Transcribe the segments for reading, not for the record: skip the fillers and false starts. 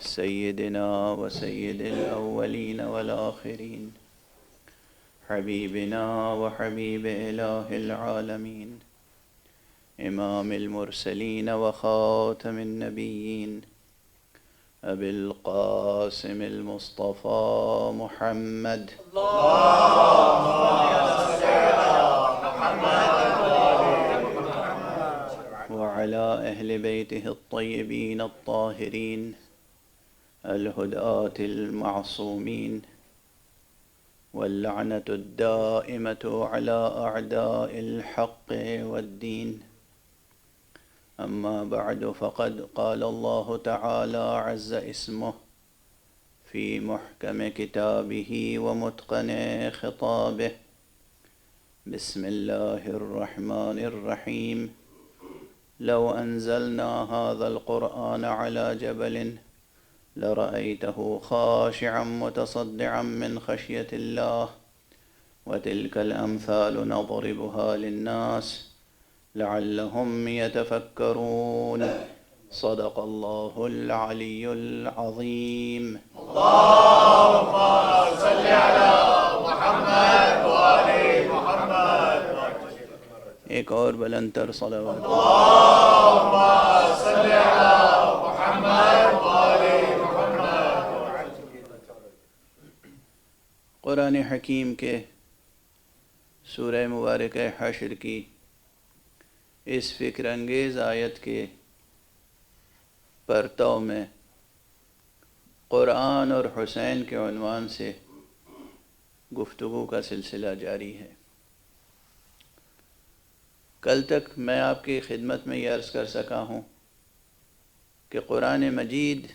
سيدنا وسيد الأولين والآخرين حبيبنا وحبيب إله العالمين إمام المرسلين وخاتم النبيين أبي القاسم المصطفى محمد وعلى أهل بيته الطيبين الطاهرين الهداة المعصومين واللعنة الدائمة على أعداء الحق والدين. أما بعد، فقد قال الله تعالى عز اسمه في محكم كتابه ومتقن خطابه: بسم الله الرحمن الرحيم. لو أنزلنا هذا القرآن على جبل لرأيته خاشعا متصدعا من خشية الله وتلك الأمثال نضربها للناس لعلهم يتفكرون. صدق الله العلي العظيم. اللهم صل على محمد وآل محمد. ایک اور بلند تر صلوات. اللهم صل على محمد وآل محمد. قرآن حکیم کے سورہ مبارکہ حشر کی اس فکر انگیز آیت کے پرتو میں قرآن اور حسین کے عنوان سے گفتگو کا سلسلہ جاری ہے. کل تک میں آپ کی خدمت میں یہ عرض کر سکا ہوں کہ قرآن مجید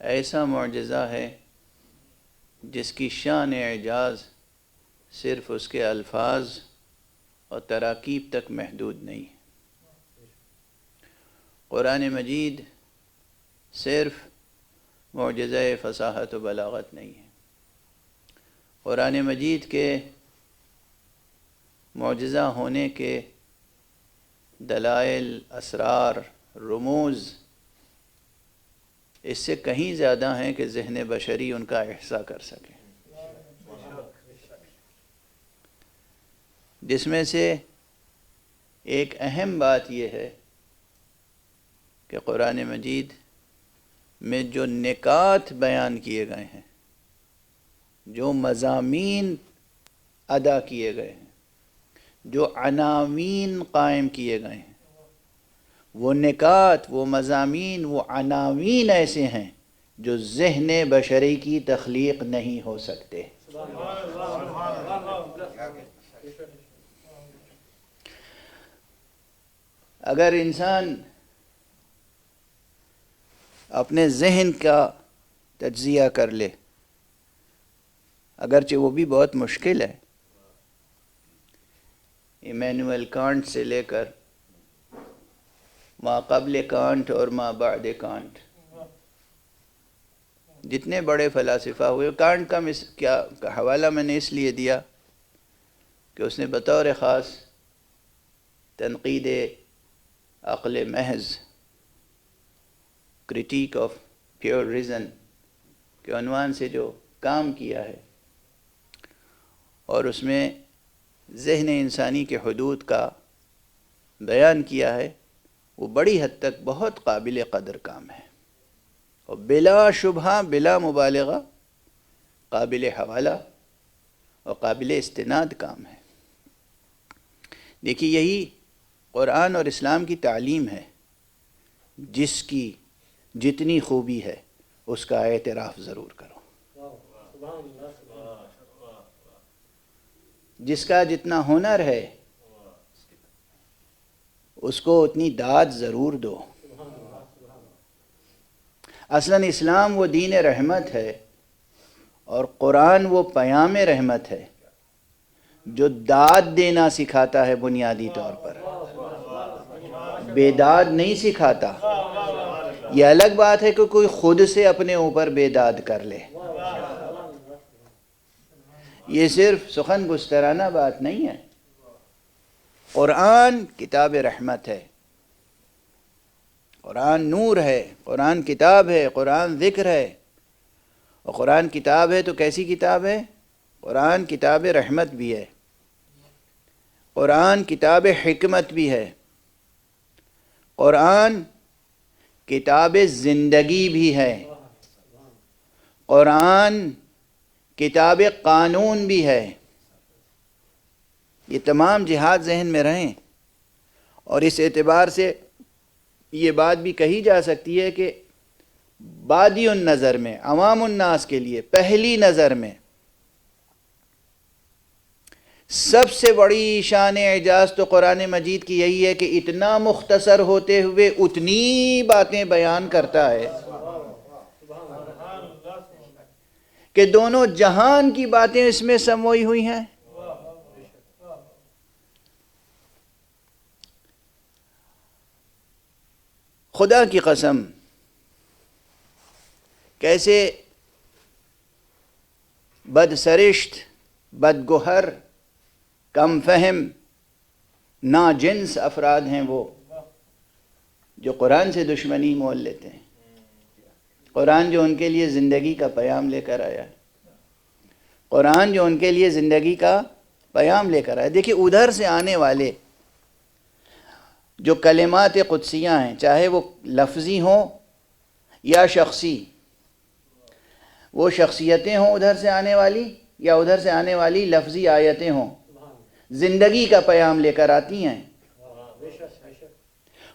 ایسا معجزہ ہے جس کی شان اعجاز صرف اس کے الفاظ اور تراکیب تک محدود نہیں. قرآن مجید صرف معجزہ فصاحت و بلاغت نہیں ہے. قرآن مجید کے معجزہ ہونے کے دلائل، اسرار، رموز اس سے کہیں زیادہ ہیں کہ ذہن بشری ان کا احصاء کر سکے. جس میں سے ایک اہم بات یہ ہے کہ قرآن مجید میں جو نکات بیان کیے گئے ہیں، جو مضامین ادا کیے گئے ہیں، جو عناوین قائم کیے گئے ہیں، وہ نکات، وہ مضامین، وہ عناوین ایسے ہیں جو ذہن بشری کی تخلیق نہیں ہو سکتے. اگر انسان اپنے ذہن کا تجزیہ کر لے، اگرچہ وہ بھی بہت مشکل ہے، ایمینوئل کانٹ سے لے کر ما قبل کانٹ اور ما بعد کانٹ، جتنے بڑے فلاسفہ ہوئے، کانٹ کا کیا حوالہ میں نے اس لیے دیا کہ اس نے بطور خاص تنقید عقل محض، کرٹیک آف پیور ریزن کے عنوان سے جو کام کیا ہے، اور اس میں ذہن انسانی کے حدود کا بیان کیا ہے، وہ بڑی حد تک بہت قابل قدر کام ہے اور بلا شبہ، بلا مبالغہ قابل حوالہ اور قابل استناد کام ہے. دیکھیے، یہی قرآن اور اسلام کی تعلیم ہے جس کی جتنی خوبی ہے اس کا اعتراف ضرور کرو، جس کا جتنا ہنر ہے اس کو اتنی داد ضرور دو. اصلاً اسلام وہ دین رحمت ہے اور قرآن وہ پیام رحمت ہے جو داد دینا سکھاتا ہے بنیادی طور پر، بیداد نہیں سکھاتا. یہ الگ بات ہے کہ کوئی خود سے اپنے اوپر بیداد کر لے، یہ صرف سخن گسترانہ بات نہیں ہے. قرآن کتاب رحمت ہے، قرآن نور ہے، قرآن کتاب ہے، قرآن ذکر ہے. اور قرآن کتاب ہے تو کیسی کتاب ہے؟ قرآن کتاب رحمت بھی ہے، قرآن کتاب حکمت بھی ہے، قرآن کتاب زندگی بھی ہے، قرآن کتاب قانون بھی ہے. یہ تمام جہات ذہن میں رہیں. اور اس اعتبار سے یہ بات بھی کہی جا سکتی ہے کہ بادی النظر میں، عوام الناس کے لیے پہلی نظر میں سب سے بڑی شان اعجاز تو قرآن مجید کی یہی ہے کہ اتنا مختصر ہوتے ہوئے اتنی باتیں بیان کرتا ہے کہ دونوں جہان کی باتیں اس میں سموئی ہوئی ہیں. خدا کی قسم، کیسے بد سرشت، بد گوہر، کم فہم، ناجنس افراد ہیں وہ جو قرآن سے دشمنی مول لیتے ہیں. قرآن جو ان کے لیے زندگی کا پیام لے کر آیا ہے، قرآن جو ان کے لیے زندگی کا پیام لے کر آیا. دیکھیے ادھر سے آنے والے جو کلمات قدسیہ ہیں، چاہے وہ لفظی ہوں یا شخصی، وہ شخصیتیں ہوں ادھر سے آنے والی یا ادھر سے آنے والی لفظی آیتیں ہوں، زندگی کا پیام لے کر آتی ہیں.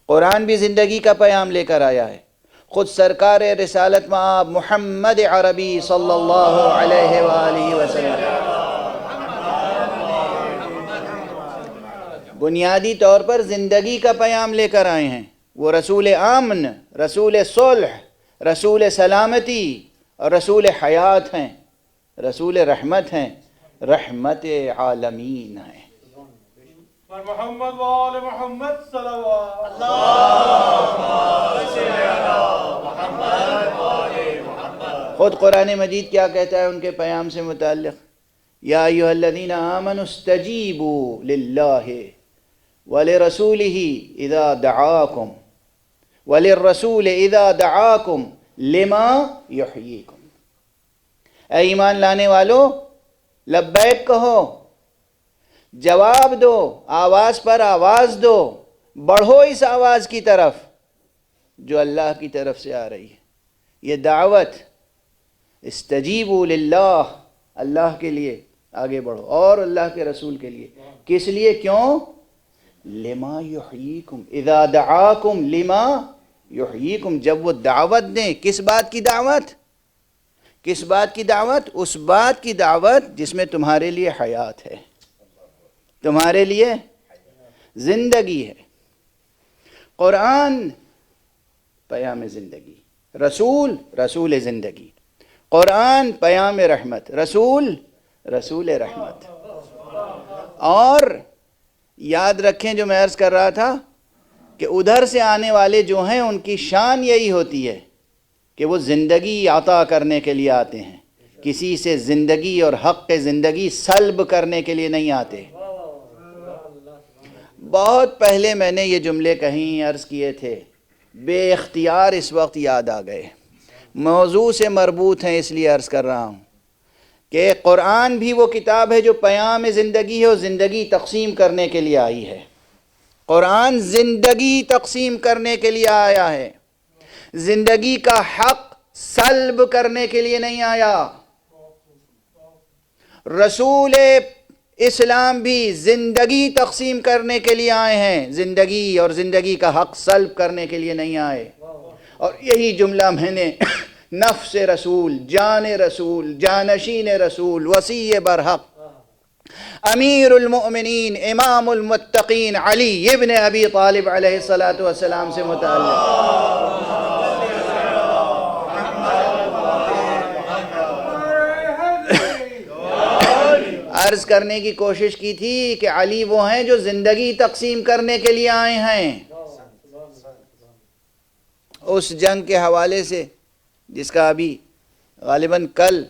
قرآن بھی زندگی کا پیام لے کر آیا ہے. خود سرکار رسالت مآب محمد عربی صلی اللہ علیہ وآلہ وسلم بنیادی طور پر زندگی کا پیام لے کر آئے ہیں. وہ رسول امن، رسول صلح، رسول سلامتی اور رسول حیات ہیں، رسول رحمت ہیں، رحمت عالمین ہیں. محمد وآل محمد صلوات خود قرآن مجید کیا کہتا ہے ان کے پیام سے متعلق؟ یا ایھا الذین آمنوا استجیبوا للہ ولرسولہ اذا دعاکم وللرسول اذا دعاکم لما یحییکم. اے ایمان لانے والو، لبیک کہو، جواب دو، آواز پر آواز دو، بڑھو اس آواز کی طرف جو اللہ کی طرف سے آ رہی ہے. یہ دعوت، استجیبوا للہ، اللہ کے لیے آگے بڑھو، اور اللہ کے رسول کے لیے. کس لیے؟ کیوں؟ لما یحییکم، اذا دعاکم لما یحییکم. جب وہ دعوت دیں، کس بات کی دعوت؟ کس بات کی دعوت؟ اس بات کی دعوت جس میں تمہارے لیے حیات ہے، تمہارے لیے زندگی ہے. قرآن پیام زندگی، رسول رسول زندگی، قرآن پیام رحمت، رسول رسول رحمت. اور یاد رکھیں جو میں عرض کر رہا تھا کہ ادھر سے آنے والے جو ہیں ان کی شان یہی ہوتی ہے کہ وہ زندگی عطا کرنے کے لیے آتے ہیں، کسی سے زندگی اور حق زندگی سلب کرنے کے لیے نہیں آتے. بہت پہلے میں نے یہ جملے کہیں عرض کیے تھے، بے اختیار اس وقت یاد آ گئے، موضوع سے مربوط ہیں اس لیے عرض کر رہا ہوں کہ قرآن بھی وہ کتاب ہے جو پیام زندگی ہے، اور زندگی تقسیم کرنے کے لیے آئی ہے. قرآن زندگی تقسیم کرنے کے لیے آیا ہے، زندگی کا حق سلب کرنے کے لیے نہیں آیا. رسول اسلام بھی زندگی تقسیم کرنے کے لیے آئے ہیں، زندگی اور زندگی کا حق سلب کرنے کے لیے نہیں آئے. اور یہی جملہ میں نے نفس رسول، جان رسول، جانشین رسول، وصی برحق، امیر المؤمنین، امام المتقین علی ابن ابی طالب علیہ السلام سے متعلق عرض کرنے کی کوشش کی تھی کہ علی وہ ہیں جو زندگی تقسیم کرنے کے لیے آئے ہیں. اس جنگ کے حوالے سے جس کا ابھی غالباً کل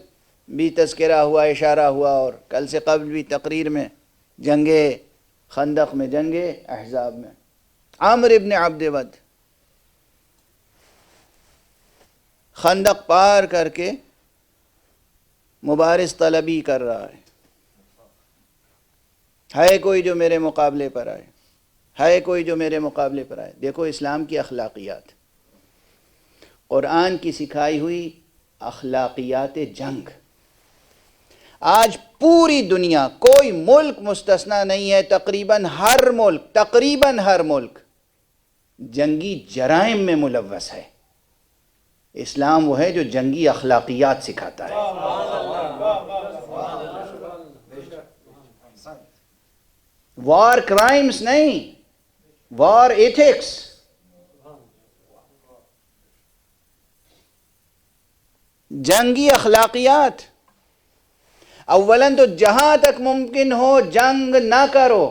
بھی تذکرہ ہوا، اشارہ ہوا، اور کل سے قبل بھی تقریر میں، جنگ خندق میں، جنگ احزاب میں، عامر ابن عبد ود خندق پار کر کے مبارز طلبی کر رہا ہے کوئی جو میرے مقابلے پر آئے، ہے کوئی جو میرے مقابلے پر آئے۔ دیکھو اسلام کی اخلاقیات، قرآن کی سکھائی ہوئی اخلاقیات جنگ۔ آج پوری دنیا، کوئی ملک مستثنا نہیں ہے، تقریباً ہر ملک جنگی جرائم میں ملوث ہے۔ اسلام وہ ہے جو جنگی اخلاقیات سکھاتا ہے۔ وار کرائمز نہیں، وار ایتھکس۔ جنگی اخلاقیات۔ اولاً تو جہاں تک ممکن ہو جنگ نہ کرو۔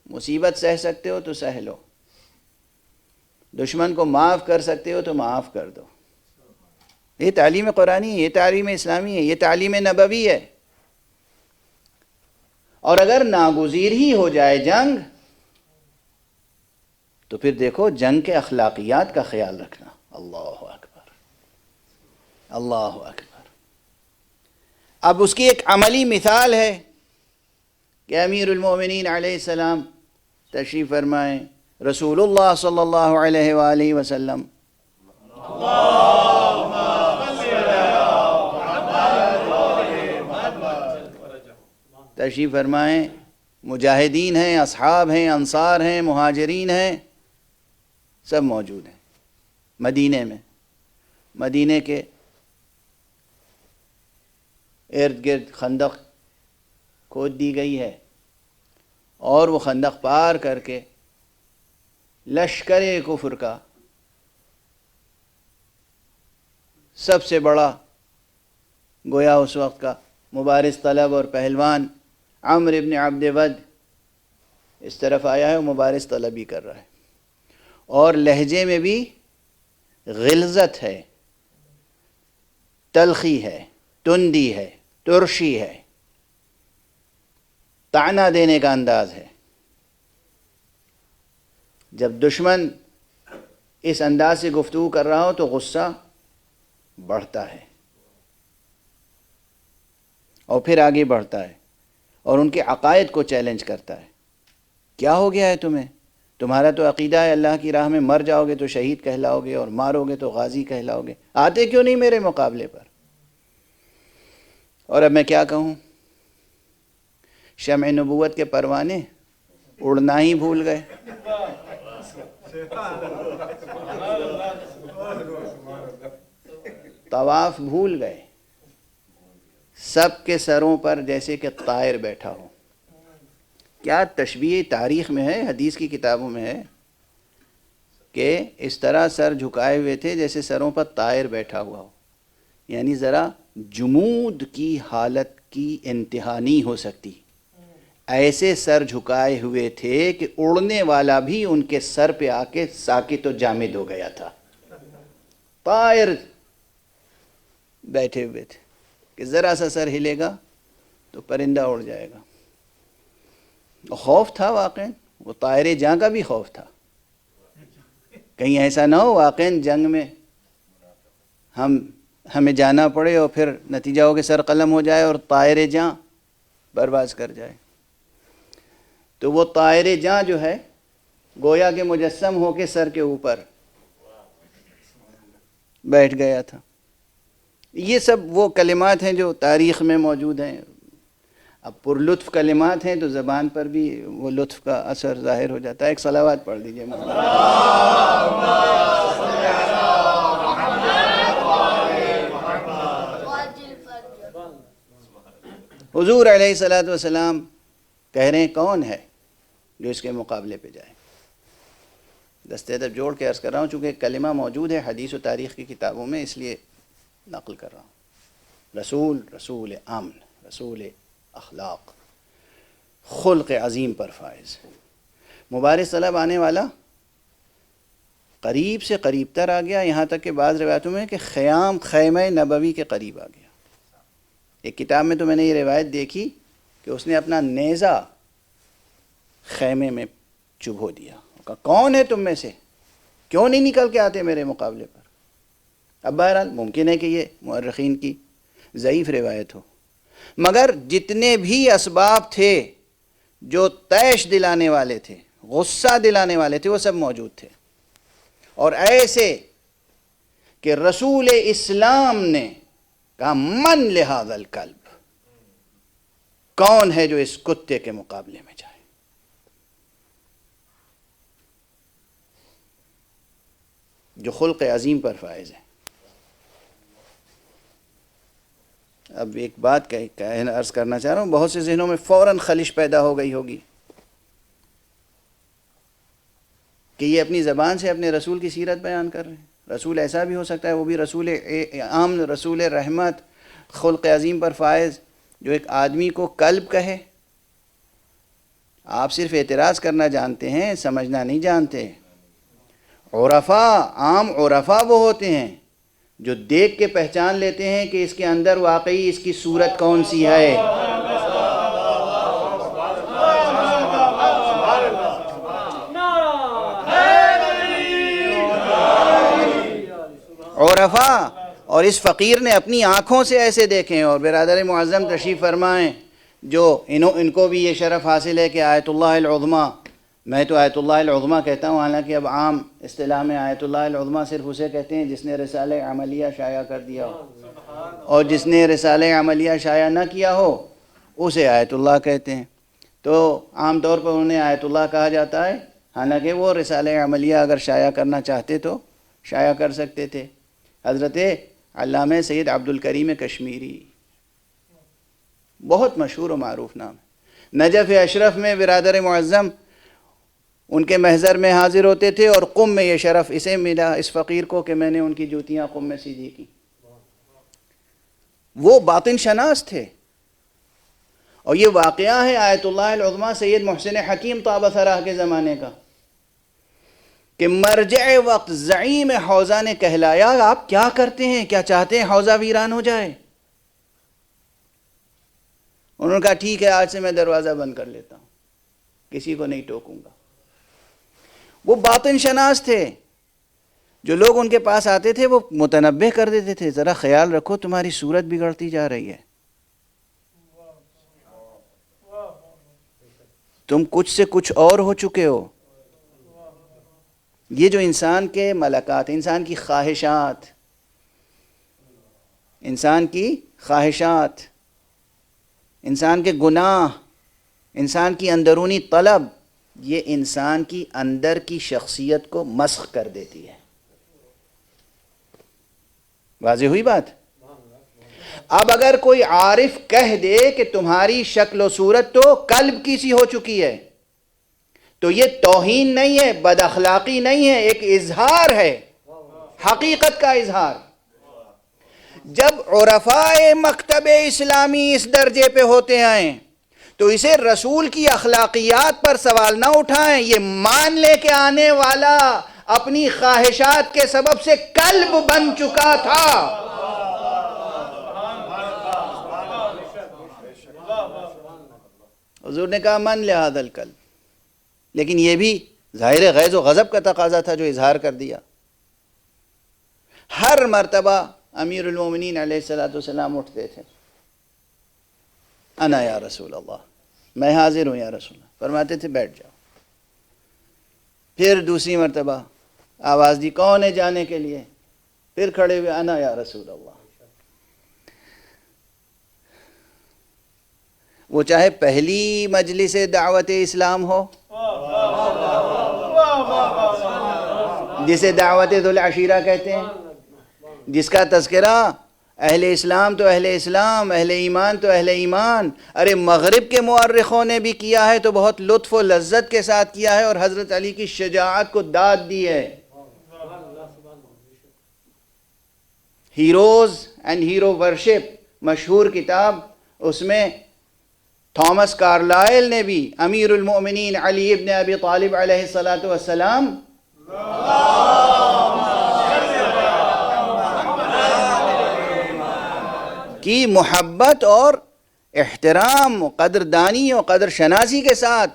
مصیبت سہ سکتے ہو تو سہ لو، دشمن کو معاف کر سکتے ہو تو معاف کر دو۔ یہ تعلیم قرآنی ہے، یہ تعلیم اسلامی ہے، یہ تعلیم نبوی ہے۔ اور اگر ناگزیر ہی ہو جائے جنگ تو پھر دیکھو جنگ کے اخلاقیات کا خیال رکھنا۔ اللہ اکبر، اللہ اکبر۔ اب اس کی ایک عملی مثال ہے کہ امیر المومنین علیہ السلام تشریف فرمائیں، رسول اللہ صلی اللہ علیہ وآلہ وسلم تشریف فرمائیں، مجاہدین ہیں، اصحاب ہیں، انصار ہیں، مہاجرین ہیں، سب موجود ہیں مدینے میں۔ مدینے کے ارد گرد خندق کھود دی گئی ہے، اور وہ خندق پار کر کے لشکر کفر کا سب سے بڑا گویا اس وقت کا مبارز طلب اور پہلوان عمرو بن عبد ود اس طرف آیا ہے، وہ مبارز طلبی کر رہا ہے، اور لہجے میں بھی غلظت ہے، تلخی ہے، تندی ہے، ترشی ہے، طعنہ دینے کا انداز ہے۔ جب دشمن اس انداز سے گفتگو کر رہا ہو تو غصہ بڑھتا ہے اور پھر آگے بڑھتا ہے اور ان کے عقائد کو چیلنج کرتا ہے۔ کیا ہو گیا ہے تمہیں؟ تمہارا تو عقیدہ ہے اللہ کی راہ میں مر جاؤ گے تو شہید کہلاؤ گے اور مارو گے تو غازی کہلاؤ گے، آتے کیوں نہیں میرے مقابلے پر؟ اور اب میں کیا کہوں، شمع نبوت کے پروانے اڑنا ہی بھول گئے۔ طواف بھول گئے، سب کے سروں پر جیسے کہ طائر بیٹھا ہو۔ کیا تشبیہ تاریخ میں ہے، حدیث کی کتابوں میں ہے کہ اس طرح سر جھکائے ہوئے تھے جیسے سروں پر طائر بیٹھا ہوا ہو، یعنی ذرا جمود کی حالت کی انتہا نہیں ہو سکتی، ایسے سر جھکائے ہوئے تھے کہ اڑنے والا بھی ان کے سر پہ آ کے ساکت و جامد ہو گیا تھا۔ طائر بیٹھے ہوئے تھے کہ ذرا سا سر ہلے گا تو پرندہ اڑ جائے گا۔ خوف تھا واقعاً، وہ طائر جاں کا بھی خوف تھا، کہیں ایسا نہ ہو واقعاً جنگ میں ہمیں جانا پڑے اور پھر نتیجہ ہو کہ سر قلم ہو جائے اور طائر جاں برباد کر جائے۔ تو وہ طائر جاں جو ہے گویا کہ مجسم ہو کے سر کے اوپر بیٹھ گیا تھا۔ یہ سب وہ کلمات ہیں جو تاریخ میں موجود ہیں۔ اب پر لطف کلمات ہیں تو زبان پر بھی وہ لطف کا اثر ظاہر ہو جاتا ہے۔ ایک صلوات پڑھ دیجئے حضور علیہ الصلوۃ والسلام کہہ رہے ہیں کون ہے جو اس کے مقابلے پہ جائے؟ دست ادب جوڑ کے عرض کر رہا ہوں، چونکہ کلمہ موجود ہے حدیث و تاریخ کی کتابوں میں، اس لیے نقل کر رہا ہوں۔ رسول امن، رسول اخلاق، خلق عظیم پر فائز، مبارز طلب آنے والا قریب سے قریب تر آ گیا، یہاں تک کہ بعض روایتوں میں کہ خیمہ نبوی کے قریب آ گیا۔ ایک کتاب میں تو میں نے یہ روایت دیکھی کہ اس نے اپنا نیزہ خیمے میں چبھو دیا، کہا کون ہے تم میں سے کیوں نہیں نکل کے آتے میرے مقابلے پر؟ اب بہرحال ممکن ہے کہ یہ مورخین کی ضعیف روایت ہو، مگر جتنے بھی اسباب تھے جو طیش دلانے والے تھے، غصہ دلانے والے تھے، وہ سب موجود تھے، اور ایسے کہ رسول اسلام نے کہا من لہذا الکلب، کون ہے جو اس کتے کے مقابلے میں جائے؟ جو خلق عظیم پر فائز ہے۔ اب ایک بات عرض کرنا چاہ رہا ہوں، بہت سے ذہنوں میں فوراً خلش پیدا ہو گئی ہوگی کہ یہ اپنی زبان سے اپنے رسول کی سیرت بیان کر رہے ہیں۔ رسول ایسا بھی ہو سکتا ہے، وہ بھی رسول عام، رسول رحمت، خلق عظیم پر فائز، جو ایک آدمی کو کلب کہے؟ آپ صرف اعتراض کرنا جانتے ہیں، سمجھنا نہیں جانتے۔ عرفاء، عام عرفاء وہ ہوتے ہیں جو دیکھ کے پہچان لیتے ہیں کہ اس کے اندر واقعی اس کی صورت کون سی ہے۔ عرفاء، اور اس فقیر نے اپنی آنکھوں سے ایسے دیکھیں، اور برادر معظم تشریف فرمائیں جو ان کو بھی یہ شرف حاصل ہے کہ آیت اللہ العظمیٰ، میں تو آیت اللہ العظمیٰ کہتا ہوں، حالانکہ اب عام اصطلاح میں آیت اللہ العظمیٰ صرف اسے کہتے ہیں جس نے رسالہ عملیہ شائع کر دیا ہو، اور جس نے رسالہ عملیہ شائع نہ کیا ہو اسے آیت اللہ کہتے ہیں۔ تو عام طور پر انہیں آیت اللہ کہا جاتا ہے، حالانکہ وہ رسالہ عملیہ اگر شائع کرنا چاہتے تو شائع کر سکتے تھے۔ حضرت علامہ سید عبد الکریم کشمیری، بہت مشہور و معروف نام ہے، نجف اشرف میں برادر معظم ان کے محضر میں حاضر ہوتے تھے، اور قم میں یہ شرف اسے ملا، اس فقیر کو، کہ میں نے ان کی جوتیاں قم میں سیدھی کی۔ وہ باطن شناس تھے، اور یہ واقعہ ہے آیت اللہ العظمیٰ سید محسن حکیم طاب ثراہ کے زمانے کا، کہ مرجع وقت زعیم حوزہ نے کہلایا آپ کیا کرتے ہیں، کیا چاہتے ہیں حوزہ ویران ہو جائے؟ انہوں نے کہا ٹھیک ہے، آج سے میں دروازہ بند کر لیتا ہوں، کسی کو نہیں ٹوکوں گا۔ وہ باطن شناس تھے، جو لوگ ان کے پاس آتے تھے وہ متنبہ کر دیتے تھے، ذرا خیال رکھو تمہاری صورت بگڑتی جا رہی ہے، تم کچھ سے کچھ اور ہو چکے ہو۔ یہ جو انسان کے ملکات، انسان کی خواہشات، انسان کی خواہشات، انسان کے گناہ، انسان کی اندرونی طلب، یہ انسان کی اندر کی شخصیت کو مسخ کر دیتی ہے۔ واضح ہوئی بات؟ اب اگر کوئی عارف کہہ دے کہ تمہاری شکل و صورت تو قلب کی سی ہو چکی ہے، تو یہ توہین نہیں ہے، بد اخلاقی نہیں ہے، ایک اظہار ہے، حقیقت کا اظہار۔ جب عرفاء مکتب اسلامی اس درجے پہ ہوتے ہیں تو اسے رسول کی اخلاقیات پر سوال نہ اٹھائیں، یہ مان لے کے آنے والا اپنی خواہشات کے سبب سے قلب بن چکا تھا۔ حضور نے کہا من لہذا القلب، لیکن یہ بھی ظاہر غیظ و غضب کا تقاضا تھا جو اظہار کر دیا۔ ہر مرتبہ امیر المومنین علیہ السلام اٹھتے تھے، انا یا رسول اللہ، میں حاضر ہوں یا رسول اللہ، فرماتے تھے بیٹھ جاؤ۔ پھر دوسری مرتبہ آواز دی کون ہے جانے کے لیے، پھر کھڑے ہوئے انا یا رسول اللہ۔ وہ چاہے پہلی مجلس دعوت اسلام ہو جسے دعوت ذو العشیرہ کہتے ہیں، جس کا تذکرہ اہل اسلام تو اہل اسلام، اہل ایمان تو اہل ایمان، ارے مغرب کے مورخوں نے بھی کیا ہے تو بہت لطف و لذت کے ساتھ کیا ہے، اور حضرت علی کی شجاعت کو داد دی ہے۔ ہیروز اینڈ ہیرو ورشپ مشہور کتاب، اس میں تھامس کارلائل نے بھی امیر المؤمنین علی ابن ابی طالب علیہ السلام کی محبت اور احترام و قدردانی اور قدر شناسی کے ساتھ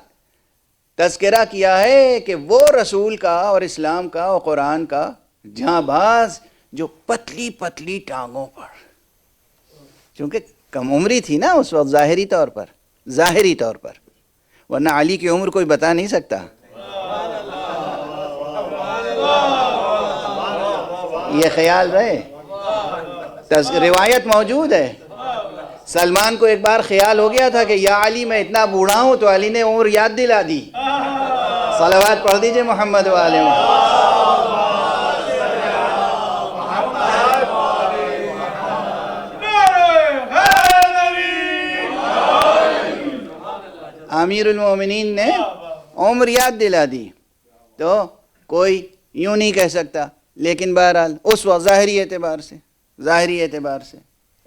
تذکرہ کیا ہے کہ وہ رسول کا اور اسلام کا اور قرآن کا جہاں باز جو پتلی پتلی ٹانگوں پر، چونکہ کم عمری تھی نا اس وقت ظاہری طور پر، ورنہ علی کی عمر کوئی بتا نہیں سکتا. یہ خیال رہے، روایت موجود ہے. سلمان کو ایک بار خیال ہو گیا تھا کہ یا علی میں اتنا بوڑھا ہوں، تو علی نے عمر یاد دلا دی. صلوات پڑھ دیجئے محمد والے امیر المومنین نے عمر یاد دلا دی. تو کوئی یوں نہیں کہہ سکتا، لیکن بہرحال اس وقت ظاہری اعتبار سے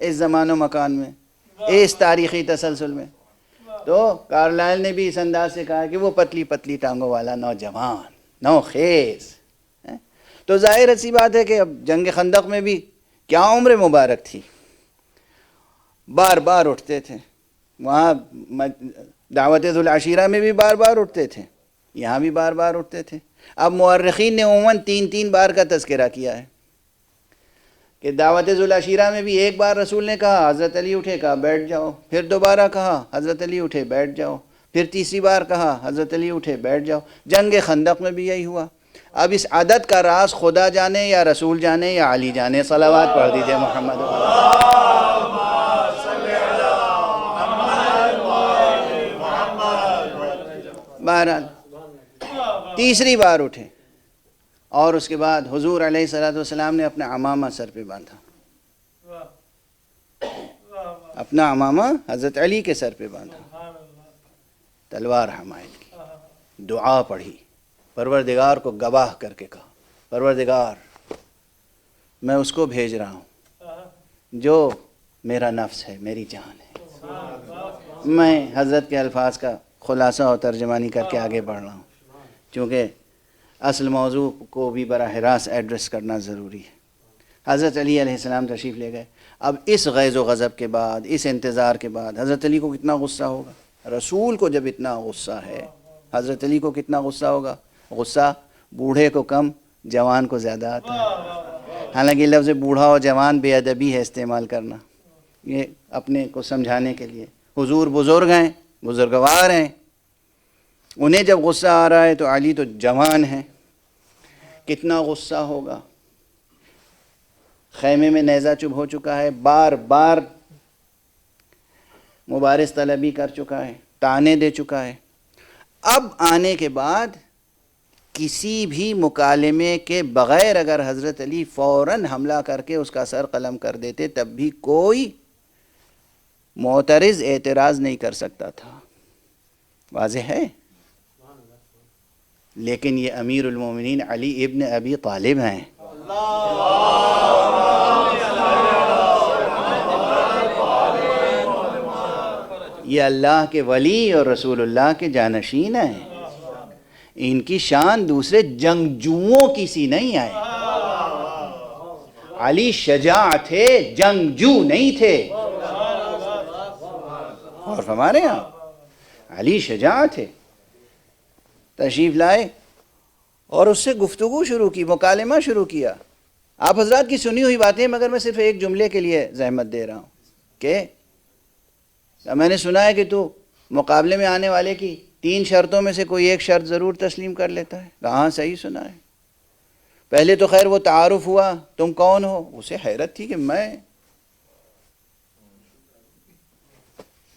اس زمان و مکان میں، اس تاریخی تسلسل میں، تو کارلائل نے بھی اس انداز سے کہا کہ وہ پتلی پتلی ٹانگوں والا نوجوان، نوخیز. تو ظاہر سی بات ہے کہ اب جنگ خندق میں بھی کیا عمر مبارک تھی، بار بار اٹھتے تھے. وہاں دعوت ذو العشیرہ میں بھی بار بار اٹھتے تھے، یہاں بھی بار بار اٹھتے تھے. اب مورخین نے عموماً 3 بار کا تذکرہ کیا ہے کہ دعوت ذو العشیرہ میں بھی ایک بار رسول نے کہا حضرت علی اٹھے، کہا بیٹھ جاؤ، پھر دوبارہ کہا حضرت علی اٹھے بیٹھ جاؤ، پھر تیسری بار کہا حضرت علی اٹھے بیٹھ جاؤ. جنگ خندق میں بھی یہی ہوا. اب اس عدد کا راز خدا جانے یا رسول جانے یا علی جانے. صلوات پڑھ دیجئے محمد. بہرحال تیسری بار اٹھے، اور اس کے بعد حضور علیہ السلام نے اپنا عمامہ سر پہ باندھا. اپنا عمامہ حضرت علی کے سر پہ باندھا، تلوار حمایت کی، دعا پڑھی، پروردگار کو گواہ کر کے کہا پروردگار میں اس کو بھیج رہا ہوں جو میرا نفس ہے، میری جان ہے. میں حضرت کے الفاظ کا خلاصہ اور ترجمانی کر کے آگے بڑھ رہا ہوں، چونکہ اصل موضوع کو بھی براہ راست ایڈریس کرنا ضروری ہے. حضرت علی علیہ السلام تشریف لے گئے. اب اس غیظ و غضب کے بعد، اس انتظار کے بعد حضرت علی کو کتنا غصہ ہوگا. رسول کو جب اتنا غصہ ہے، حضرت علی کو کتنا غصہ ہوگا. غصہ بوڑھے کو کم، جوان کو زیادہ آتا ہے. حالانکہ لفظ بوڑھا اور جوان بے ادبی ہے استعمال کرنا، یہ اپنے کو سمجھانے کے لیے. حضور بزرگ ہیں، بزرگوار ہیں، انہیں جب غصہ آ رہا ہے تو علی تو جوان ہیں، کتنا غصہ ہوگا. خیمے میں نیزہ چبھ ہو چکا ہے، بار بار مبارز طلبی کر چکا ہے، طعنے دے چکا ہے. اب آنے کے بعد کسی بھی مکالمے کے بغیر اگر حضرت علی فوراً حملہ کر کے اس کا سر قلم کر دیتے، تب بھی کوئی معترض اعتراض نہیں کر سکتا تھا. واضح ہے. لیکن یہ امیر المومنین علی ابن ابی طالب ہیں. یہ اللہ کے ولی اور رسول اللہ کے جانشین ہیں. ان کی شان دوسرے جنگجوؤں کی سی نہیں ہے. علی شجاع تھے، جنگجو نہیں تھے. اور فرما رہے ہیں علی شجاع تھے. تشریف لائے اور اس سے گفتگو شروع کی، مکالمہ شروع کیا. آپ حضرات کی سنی ہوئی باتیں، مگر میں صرف ایک جملے کے لیے زحمت دے رہا ہوں کہ میں نے سنا ہے کہ تو مقابلے میں آنے والے کی 3 شرطوں میں سے کوئی ایک شرط ضرور تسلیم کر لیتا ہے. کہاں صحیح سنا ہے. پہلے تو خیر وہ تعارف ہوا، تم کون ہو. اسے حیرت تھی کہ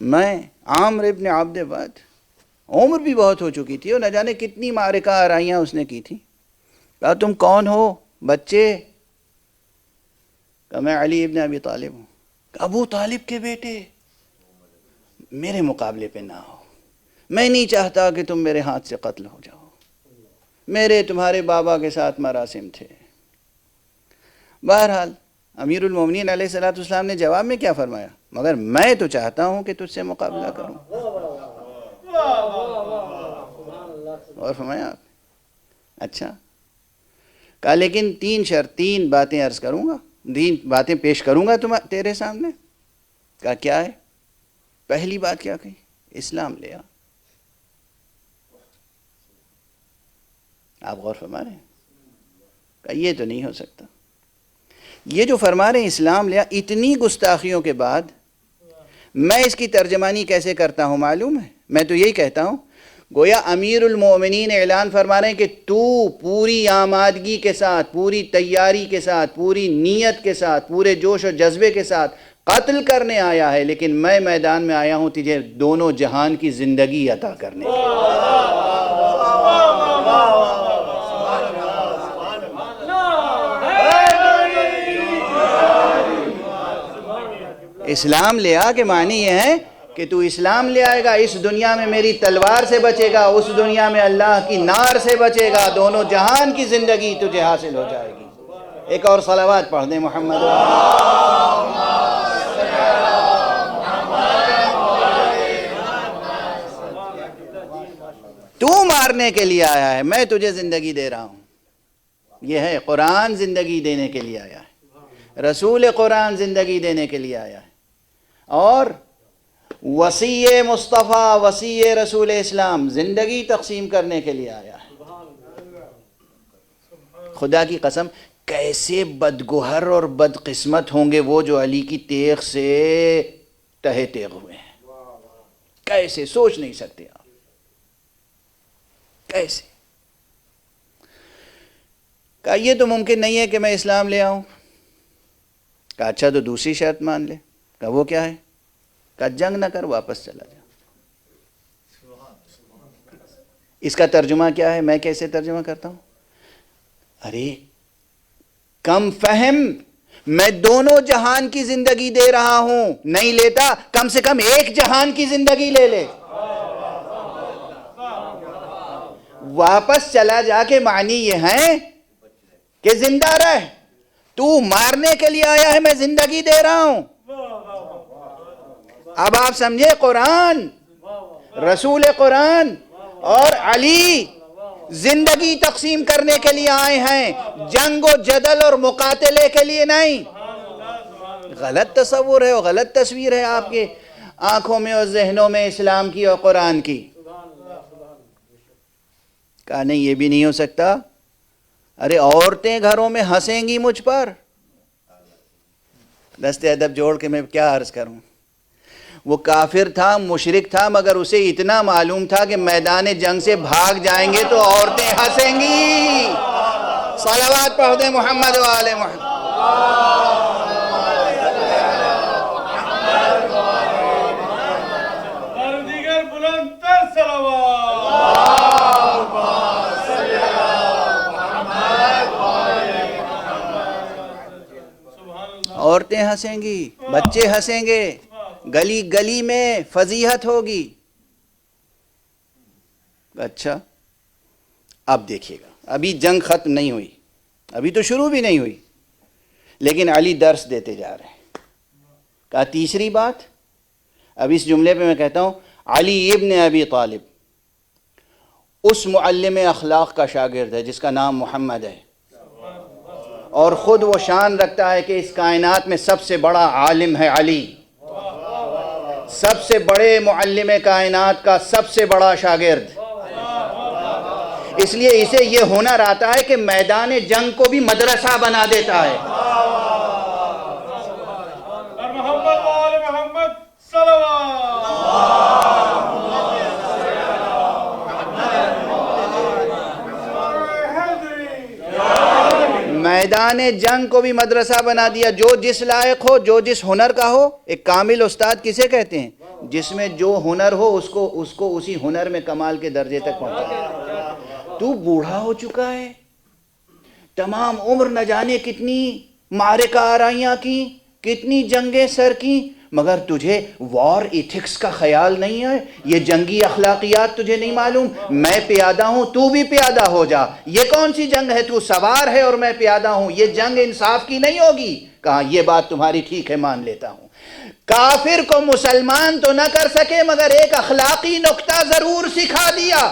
میں عامر ابن عبد ود. عمر بھی بہت ہو چکی تھی اور نہ جانے کتنی معرکہ آرائیاں اس نے کی تھی. کہا تم کون ہو بچے. کہا میں علی ابن ابی طالب ہوں. کہا ابو طالب کے بیٹے، میرے مقابلے پہ نہ ہو. میں نہیں چاہتا کہ تم میرے ہاتھ سے قتل ہو جاؤ. میرے تمہارے بابا کے ساتھ مراسم تھے. بہرحال امیر المومنین علیہ السلام نے جواب میں کیا فرمایا، مگر میں تو چاہتا ہوں کہ تجھ سے مقابلہ کروں. اور فرمایا اچھا. کہا لیکن 3 باتیں عرض کروں گا، 3 باتیں پیش کروں گا تیرے سامنے. کہا کیا ہے. پہلی بات کیا کہی، اسلام لے آ. آپ غور فرما رہے ہیں؟ کہ یہ تو نہیں ہو سکتا. یہ جو فرما رہے ہیں اسلام لیا، اتنی گستاخیوں کے بعد میں اس کی ترجمانی کیسے کرتا ہوں معلوم ہے؟ میں تو یہی کہتا ہوں، گویا امیر المومنین اعلان فرما رہے ہیں کہ تو پوری آمادگی کے ساتھ، پوری تیاری کے ساتھ، پوری نیت کے ساتھ، پورے جوش و جذبے کے ساتھ قتل کرنے آیا ہے، لیکن میں میدان میں آیا ہوں تجھے دونوں جہان کی زندگی عطا کرنے. اسلام لے آ کے معنی یہ ہے کہ تو اسلام لے آئے گا، اس دنیا میں میری تلوار سے بچے گا، اس دنیا میں اللہ کی نار سے بچے گا، دونوں جہان کی زندگی تجھے حاصل ہو جائے گی. ایک اور صلوات پڑھ دیں محمد. تو مارنے کے لیے آیا ہے، میں تجھے زندگی دے رہا ہوں. یہ ہے قرآن، زندگی دینے کے لیے آیا ہے. رسول قرآن زندگی دینے کے لیے آیا ہے. اور وصی مصطفیٰ، وصی رسول اسلام زندگی تقسیم کرنے کے لیے آیا ہے. خدا کی قسم کیسے بدگوہر اور بدقسمت ہوں گے وہ جو علی کی تیغ سے تہے تیغ ہوئے ہیں. کیسے سوچ نہیں سکتے آپ کیسے. کہا یہ تو ممکن نہیں ہے کہ میں اسلام لے آؤں. کہا اچھا تو دوسری شرط مان لے. کہا وہ کیا ہے؟ کہا جنگ نہ کر، واپس چلا جا. اس کا ترجمہ کیا ہے؟ میں کیسے ترجمہ کرتا ہوں؟ ارے کم فہم، میں دونوں جہان کی زندگی دے رہا ہوں. نہیں لیتا کم سے کم ایک جہان کی زندگی لے لے. واپس چلا جا کے معنی یہ ہے کہ زندہ رہ. تو مارنے کے لیے آیا ہے، میں زندگی دے رہا ہوں. اب آپ سمجھے، قرآن، رسول قرآن اور علی زندگی تقسیم کرنے کے لیے آئے ہیں، جنگ و جدل اور مقاتلے کے لیے نہیں. غلط تصور ہے اور غلط تصویر ہے آپ کے آنکھوں میں اور ذہنوں میں اسلام کی اور قرآن کی. کہا نہیں یہ بھی نہیں ہو سکتا. ارے عورتیں گھروں میں ہنسیں گی مجھ پر. دست ادب جوڑ کے میں کیا عرض کروں. وہ کافر تھا، مشرک تھا، مگر اسے اتنا معلوم تھا کہ میدان جنگ سے بھاگ جائیں گے تو عورتیں ہنسیں گی. صلوات پڑھ دیں محمد و آل محمد. اور دیگر بلند تر صلوات. عورتیں ہنسیں گی، بچے ہنسیں گے، گلی گلی میں فضیحت ہوگی. اچھا اب دیکھیے گا، ابھی جنگ ختم نہیں ہوئی، ابھی تو شروع بھی نہیں ہوئی، لیکن علی درس دیتے جا رہے ہیں. کہا تیسری بات، اب اس جملے پہ میں کہتا ہوں علی ابن ابی طالب اس معلم اخلاق کا شاگرد ہے جس کا نام محمد ہے، اور خود وہ شان رکھتا ہے کہ اس کائنات میں سب سے بڑا عالم ہے علی، سب سے بڑے معلم کائنات کا سب سے بڑا شاگرد. اس لیے اسے یہ ہنر آتا ہے کہ میدان جنگ کو بھی مدرسہ بنا دیتا ہے. اور محمد و آل محمد صلوات. میدان جنگ کو بھی مدرسہ بنا دیا. جو جس لائق ہو، جو جس ہنر کا ہو. ایک کامل استاد کسے کہتے ہیں؟ جس میں جو ہنر ہو اس کو اسی ہنر میں کمال کے درجے تک پہنچا. تو بوڑھا ہو چکا ہے، تمام عمر نہ جانے کتنی معرکہ آرائیاں کی، کتنی جنگیں سر کی، مگر تجھے وار ایتھکس کا خیال نہیں ہے، یہ جنگی اخلاقیات تجھے نہیں معلوم. میں پیادہ ہوں، تو بھی پیادہ ہو جا. یہ کون سی جنگ ہے؟ تو سوار ہے اور میں پیادہ ہوں. یہ جنگ انصاف کی نہیں ہوگی. کہا یہ بات تمہاری ٹھیک ہے، مان لیتا ہوں. کافر کو مسلمان تو نہ کر سکے مگر ایک اخلاقی نکتہ ضرور سکھا دیا.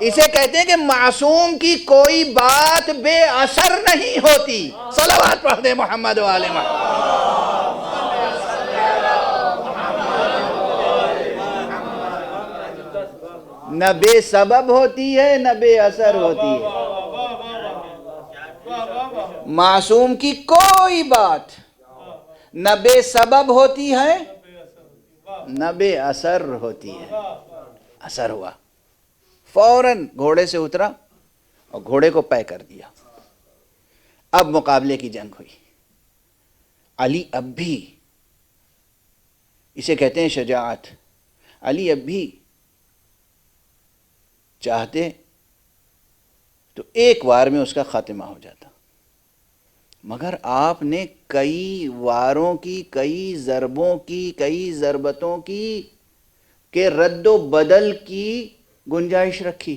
اسے کہتے ہیں کہ معصوم کی کوئی بات بے اثر نہیں ہوتی. صلوات پڑھ دیں محمد و آل محمد. نہ بے سبب ہوتی ہے نہ بے اثر ہوتی ہے. معصوم کی کوئی بات نہ بے سبب ہوتی ہے نہ بے اثر ہوتی ہے. اثر ہوا، فوراً گھوڑے سے اترا اور گھوڑے کو پے کر دیا. اب مقابلے کی جنگ ہوئی. علی اب بھی، اسے کہتے ہیں شجاعت، علی اب بھی چاہتے تو ایک وار میں اس کا خاتمہ ہو جاتا، مگر آپ نے کئی واروں کی، کئی ضربوں کی، کئی ضربتوں کی کہ رد و بدل کی گنجائش رکھی.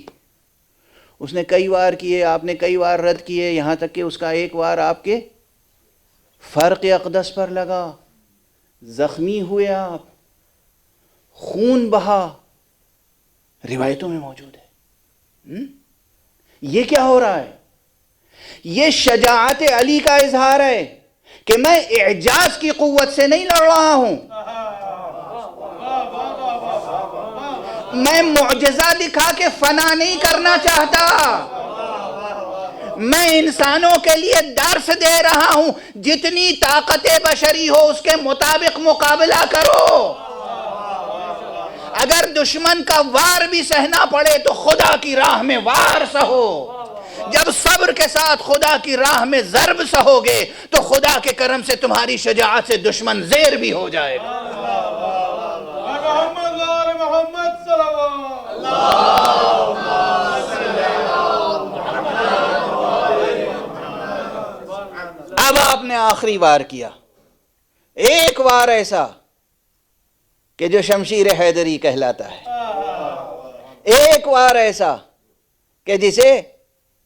اس نے کئی وار کیے، آپ نے کئی وار رد کیے، یہاں تک کہ اس کا ایک وار آپ کے فرق اقدس پر لگا، زخمی ہوئے آپ، خون بہا. روایتوں میں موجود ہے. یہ کیا ہو رہا ہے؟ یہ شجاعت علی کا اظہار ہے کہ میں اعجاز کی قوت سے نہیں لڑ رہا ہوں، میں معجزہ دکھا کے فنا نہیں کرنا چاہتا، میں انسانوں کے لیے درس دے رہا ہوں. جتنی طاقت بشری ہو اس کے مطابق مقابلہ کرو. اگر دشمن کا وار بھی سہنا پڑے تو خدا کی راہ میں وار سہو. جب صبر کے ساتھ خدا کی راہ میں ضرب سہو گے تو خدا کے کرم سے تمہاری شجاعت سے دشمن زیر بھی ہو جائے گا. محمد اب آپ نے آخری وار کیا، ایک وار ایسا کہ جو شمشیر حیدری کہلاتا ہے، ایک وار ایسا کہ جسے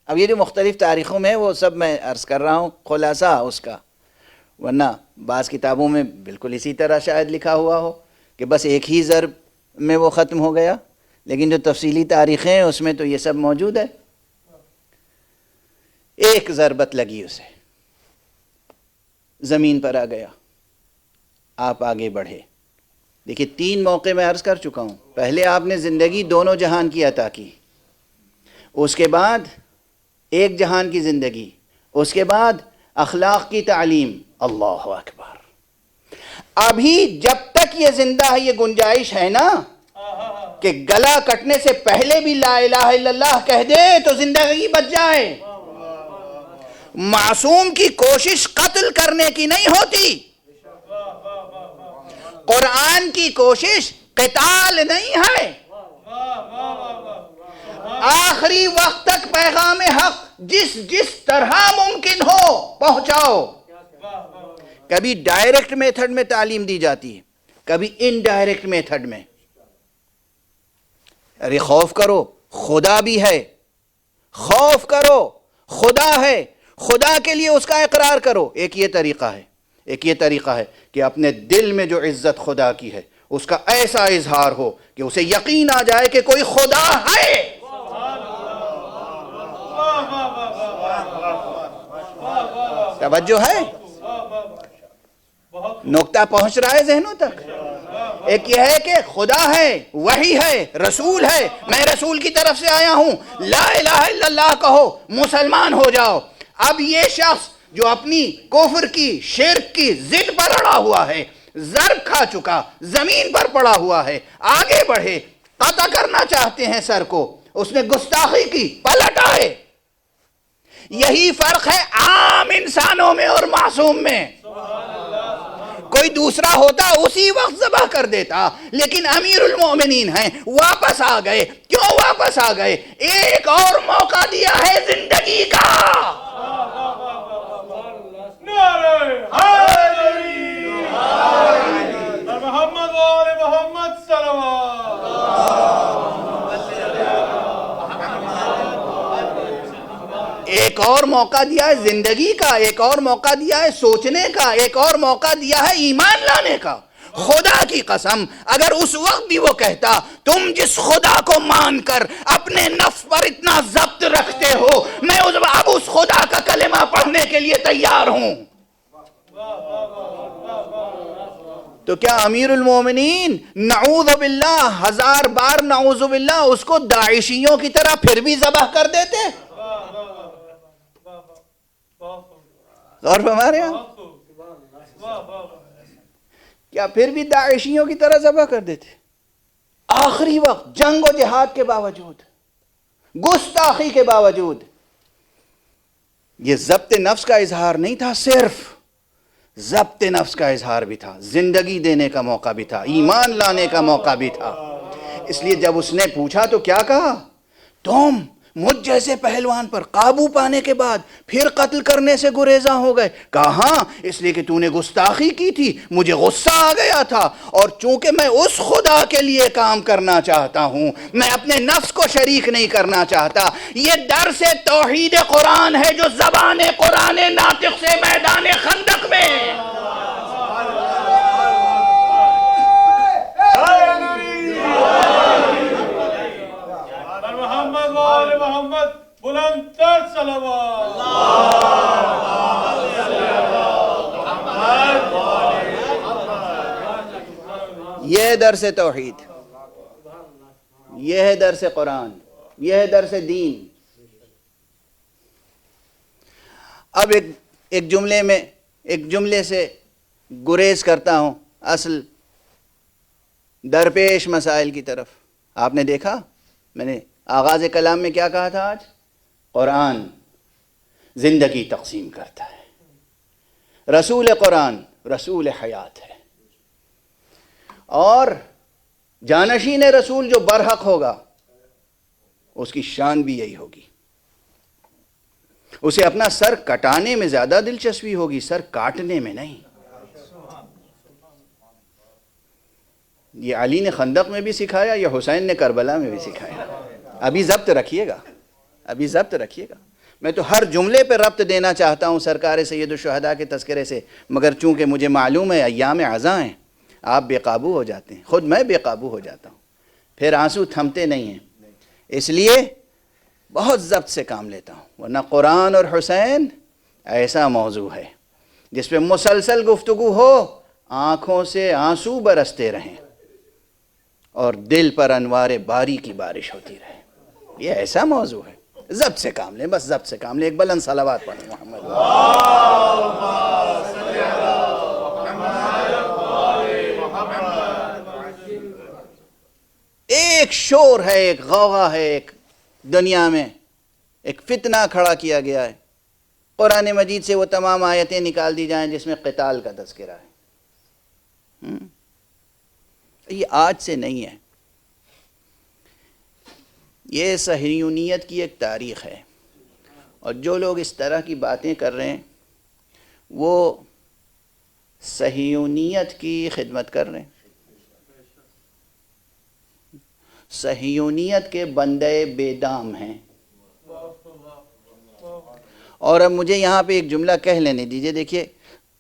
اب یہ جو مختلف تاریخوں میں وہ سب میں عرض کر رہا ہوں خلاصہ اس کا، ورنہ بعض کتابوں میں بالکل اسی طرح شاید لکھا ہوا ہو کہ بس ایک ہی ضرب میں وہ ختم ہو گیا، لیکن جو تفصیلی تاریخیں ہیں اس میں تو یہ سب موجود ہے. ایک ضربت لگی اسے، زمین پر آ گیا. آپ آگے بڑھے. دیکھیے 3 موقع میں عرض کر چکا ہوں. پہلے آپ نے زندگی دونوں جہان کی عطا کی، اس کے بعد ایک جہان کی زندگی، اس کے بعد اخلاق کی تعلیم. اللہ اکبر. ابھی جب تک یہ زندہ ہے یہ گنجائش ہے نا کہ گلا کٹنے سے پہلے بھی لا الہ الا اللہ کہہ دے تو زندگی بچ جائے. معصوم کی کوشش قتل کرنے کی نہیں ہوتی، قرآن کی کوشش قتال نہیں ہے. آخری وقت تک پیغام حق جس طرح ممکن ہو پہنچاؤ. کبھی ڈائریکٹ میتھڈ میں تعلیم دی جاتی ہے، کبھی انڈائریکٹ میتھڈ میں. ارے خوف کرو خدا بھی ہے، خوف کرو خدا ہے، خدا کے لیے اس کا اقرار کرو. ایک یہ طریقہ ہے، ایک یہ طریقہ ہے کہ اپنے دل میں جو عزت خدا کی ہے اس کا ایسا اظہار ہو کہ اسے یقین آ جائے کہ کوئی خدا ہے. توجہ ہے؟ نقطہ پہنچ رہا ہے ذہنوں تک؟ ایک یہ ہے کہ خدا ہے، وحی ہے، رسول ہے، میں رسول کی طرف سے آیا ہوں، لا الہ الا اللہ کہو، مسلمان ہو جاؤ. اب یہ شخص جو اپنی کفر کی، شرک کی ضد پر اڑا ہوا ہے، ضرب کھا چکا، زمین پر پڑا ہوا ہے، آگے بڑھے، قطع کرنا چاہتے ہیں سر کو، اس نے گستاخی کی، پلٹ آئے. یہی فرق ہے عام انسانوں میں اور معصوم میں. کوئی دوسرا ہوتا اسی وقت ذبح کر دیتا، لیکن امیر المومنین ہیں، واپس آ گئے. کیوں واپس آ گئے؟ ایک اور موقع دیا ہے زندگی کا. محمد وآل محمد صلوات. ایک اور موقع دیا ہے زندگی کا، ایک اور موقع دیا ہے سوچنے کا، ایک اور موقع دیا ہے ایمان لانے کا. خدا کی قسم اگر اس وقت بھی وہ کہتا تم جس خدا کو مان کر اپنے نفس پر اتنا ضبط رکھتے ہو میں اب اس خدا کا کلمہ پڑھنے کے لیے تیار ہوں. تو کیا امیر المومنین نعوذ باللہ، 1000 بار نعوذ باللہ، اس کو داعشیوں کی طرح پھر بھی ذبح کر دیتے؟ غور فرما رہے ہیں؟ کیا پھر بھی داعشیوں کی طرح ذبح کر دیتے؟ آخری وقت جنگ و جہاد کے باوجود، گستاخی کے باوجود، یہ ضبط نفس کا اظہار نہیں تھا، صرف ضبط نفس کا اظہار بھی تھا، زندگی دینے کا موقع بھی تھا، ایمان لانے کا موقع بھی تھا۔ اس لیے جب اس نے پوچھا تو کیا کہا؟ تم مجھ جیسے پہلوان پر قابو پانے کے بعد پھر قتل کرنے سے گریزاں ہو گئے؟ کہا ہاں، اس لیے کہ تو نے گستاخی کی تھی، مجھے غصہ آ گیا تھا، اور چونکہ میں اس خدا کے لیے کام کرنا چاہتا ہوں، میں اپنے نفس کو شریک نہیں کرنا چاہتا۔ یہ درس توحید قرآن ہے جو زبان قرآن ناطق سے میدان خندق میں محمد وآل محمد بلند تر صلوات۔ یہ ہے درس توحید، یہ ہے درس قرآن، یہ ہے درس دین۔ اب ایک جملے سے گریز کرتا ہوں اصل درپیش مسائل کی طرف۔ آپ نے دیکھا میں نے آغاز کلام میں کیا کہا تھا؟ آج قرآن زندگی تقسیم کرتا ہے، رسول قرآن رسول حیات ہے، اور جانشین رسول جو برحق ہوگا اس کی شان بھی یہی ہوگی، اسے اپنا سر کٹانے میں زیادہ دلچسپی ہوگی، سر کاٹنے میں نہیں۔ یہ علی نے خندق میں بھی سکھایا، یہ حسین نے کربلا میں بھی سکھایا۔ ابھی ضبط رکھیے گا، ابھی ضبط رکھیے گا۔ میں تو ہر جملے پہ ربط دینا چاہتا ہوں سرکار سید الشہداء کے تذکرے سے، مگر چونکہ مجھے معلوم ہے ایام عزاں ہیں، آپ بے قابو ہو جاتے ہیں، خود میں بے قابو ہو جاتا ہوں، پھر آنسو تھمتے نہیں ہیں، اس لیے بہت ضبط سے کام لیتا ہوں۔ ورنہ قرآن اور حسین ایسا موضوع ہے جس پہ مسلسل گفتگو ہو، آنکھوں سے آنسو برستے رہیں اور دل پر انوار باری کی بارش ہوتی رہے۔ یہ ایسا موضوع ہے، ضبط سے کام لیں، بس ضبط سے کام لیں۔ ایک بلند صلوات پڑھیں محمد۔ ایک شور ہے، ایک غوغا ہے، ایک دنیا میں ایک فتنہ کھڑا کیا گیا ہے، قرآن مجید سے وہ تمام آیتیں نکال دی جائیں جس میں قتال کا تذکرہ ہے۔ یہ آج سے نہیں ہے، یہ صہیونیت کی ایک تاریخ ہے، اور جو لوگ اس طرح کی باتیں کر رہے ہیں وہ صہیونیت کی خدمت کر رہے ہیں، صہیونیت کے بندے بے دام ہیں۔ اور اب مجھے یہاں پہ ایک جملہ کہہ لینے دیجئے، دیکھیے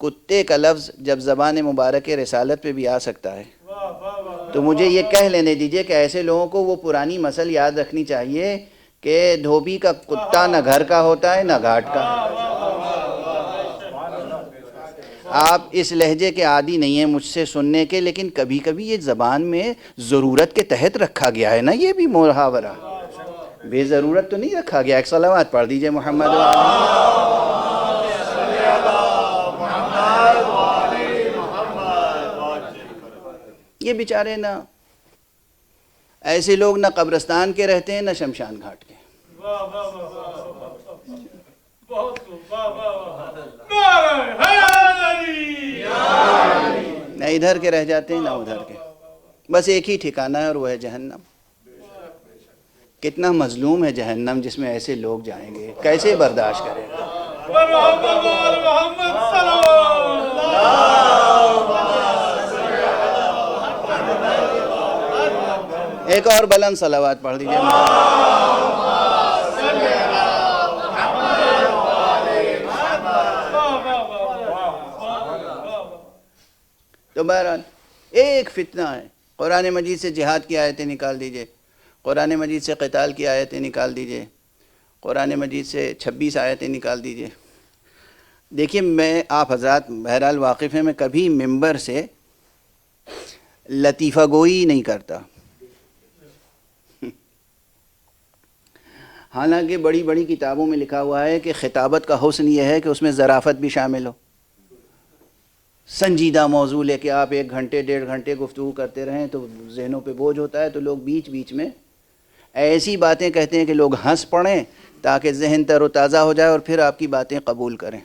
کتے کا لفظ جب زبان مبارک رسالت پہ بھی آ سکتا ہے تو مجھے یہ کہہ لینے دیجئے کہ ایسے لوگوں کو وہ پرانی مثل یاد رکھنی چاہیے کہ دھوبی کا کتا نہ گھر کا ہوتا ہے نہ گھاٹ کا۔ آپ اس لہجے کے عادی نہیں ہیں مجھ سے سننے کے، لیکن کبھی کبھی یہ زبان میں ضرورت کے تحت رکھا گیا ہے نا، یہ بھی محاورہ بے ضرورت تو نہیں رکھا گیا۔ ایک صلوات پڑھ دیجئے محمد یہ بیچارے نہ ایسے لوگ نہ قبرستان کے رہتے ہیں نہ شمشان گھاٹ کے۔ نہ ادھر کے رہ جاتے ہیں نہ ادھر کے، بس ایک ہی ٹھکانہ ہے اور وہ ہے جہنم۔ کتنا مظلوم ہے جہنم جس میں ایسے لوگ جائیں گے، کیسے برداشت کریں گے؟ ایک اور بلند صلوات پڑھ دیجئے۔ تو بہرحال ایک فتنہ ہے، قرآن مجید سے جہاد کی آیتیں نکال دیجئے، قرآن مجید سے قتال کی آیتیں نکال دیجئے، قرآن مجید سے 26 آیتیں نکال دیجئے۔ دیکھیے میں آپ حضرات بہرحال واقف ہیں، میں کبھی ممبر سے لطیفہ گوئی نہیں کرتا. حالانکہ بڑی بڑی کتابوں میں لکھا ہوا ہے کہ خطابت کا حسن یہ ہے کہ اس میں ظرافت بھی شامل ہو. سنجیدہ موضوع لے کے آپ 1 گھنٹے 1.5 گھنٹے گفتگو کرتے رہیں تو ذہنوں پہ بوجھ ہوتا ہے, تو لوگ بیچ بیچ میں ایسی باتیں کہتے ہیں کہ لوگ ہنس پڑیں تاکہ ذہن تر و تازہ ہو جائے اور پھر آپ کی باتیں قبول کریں.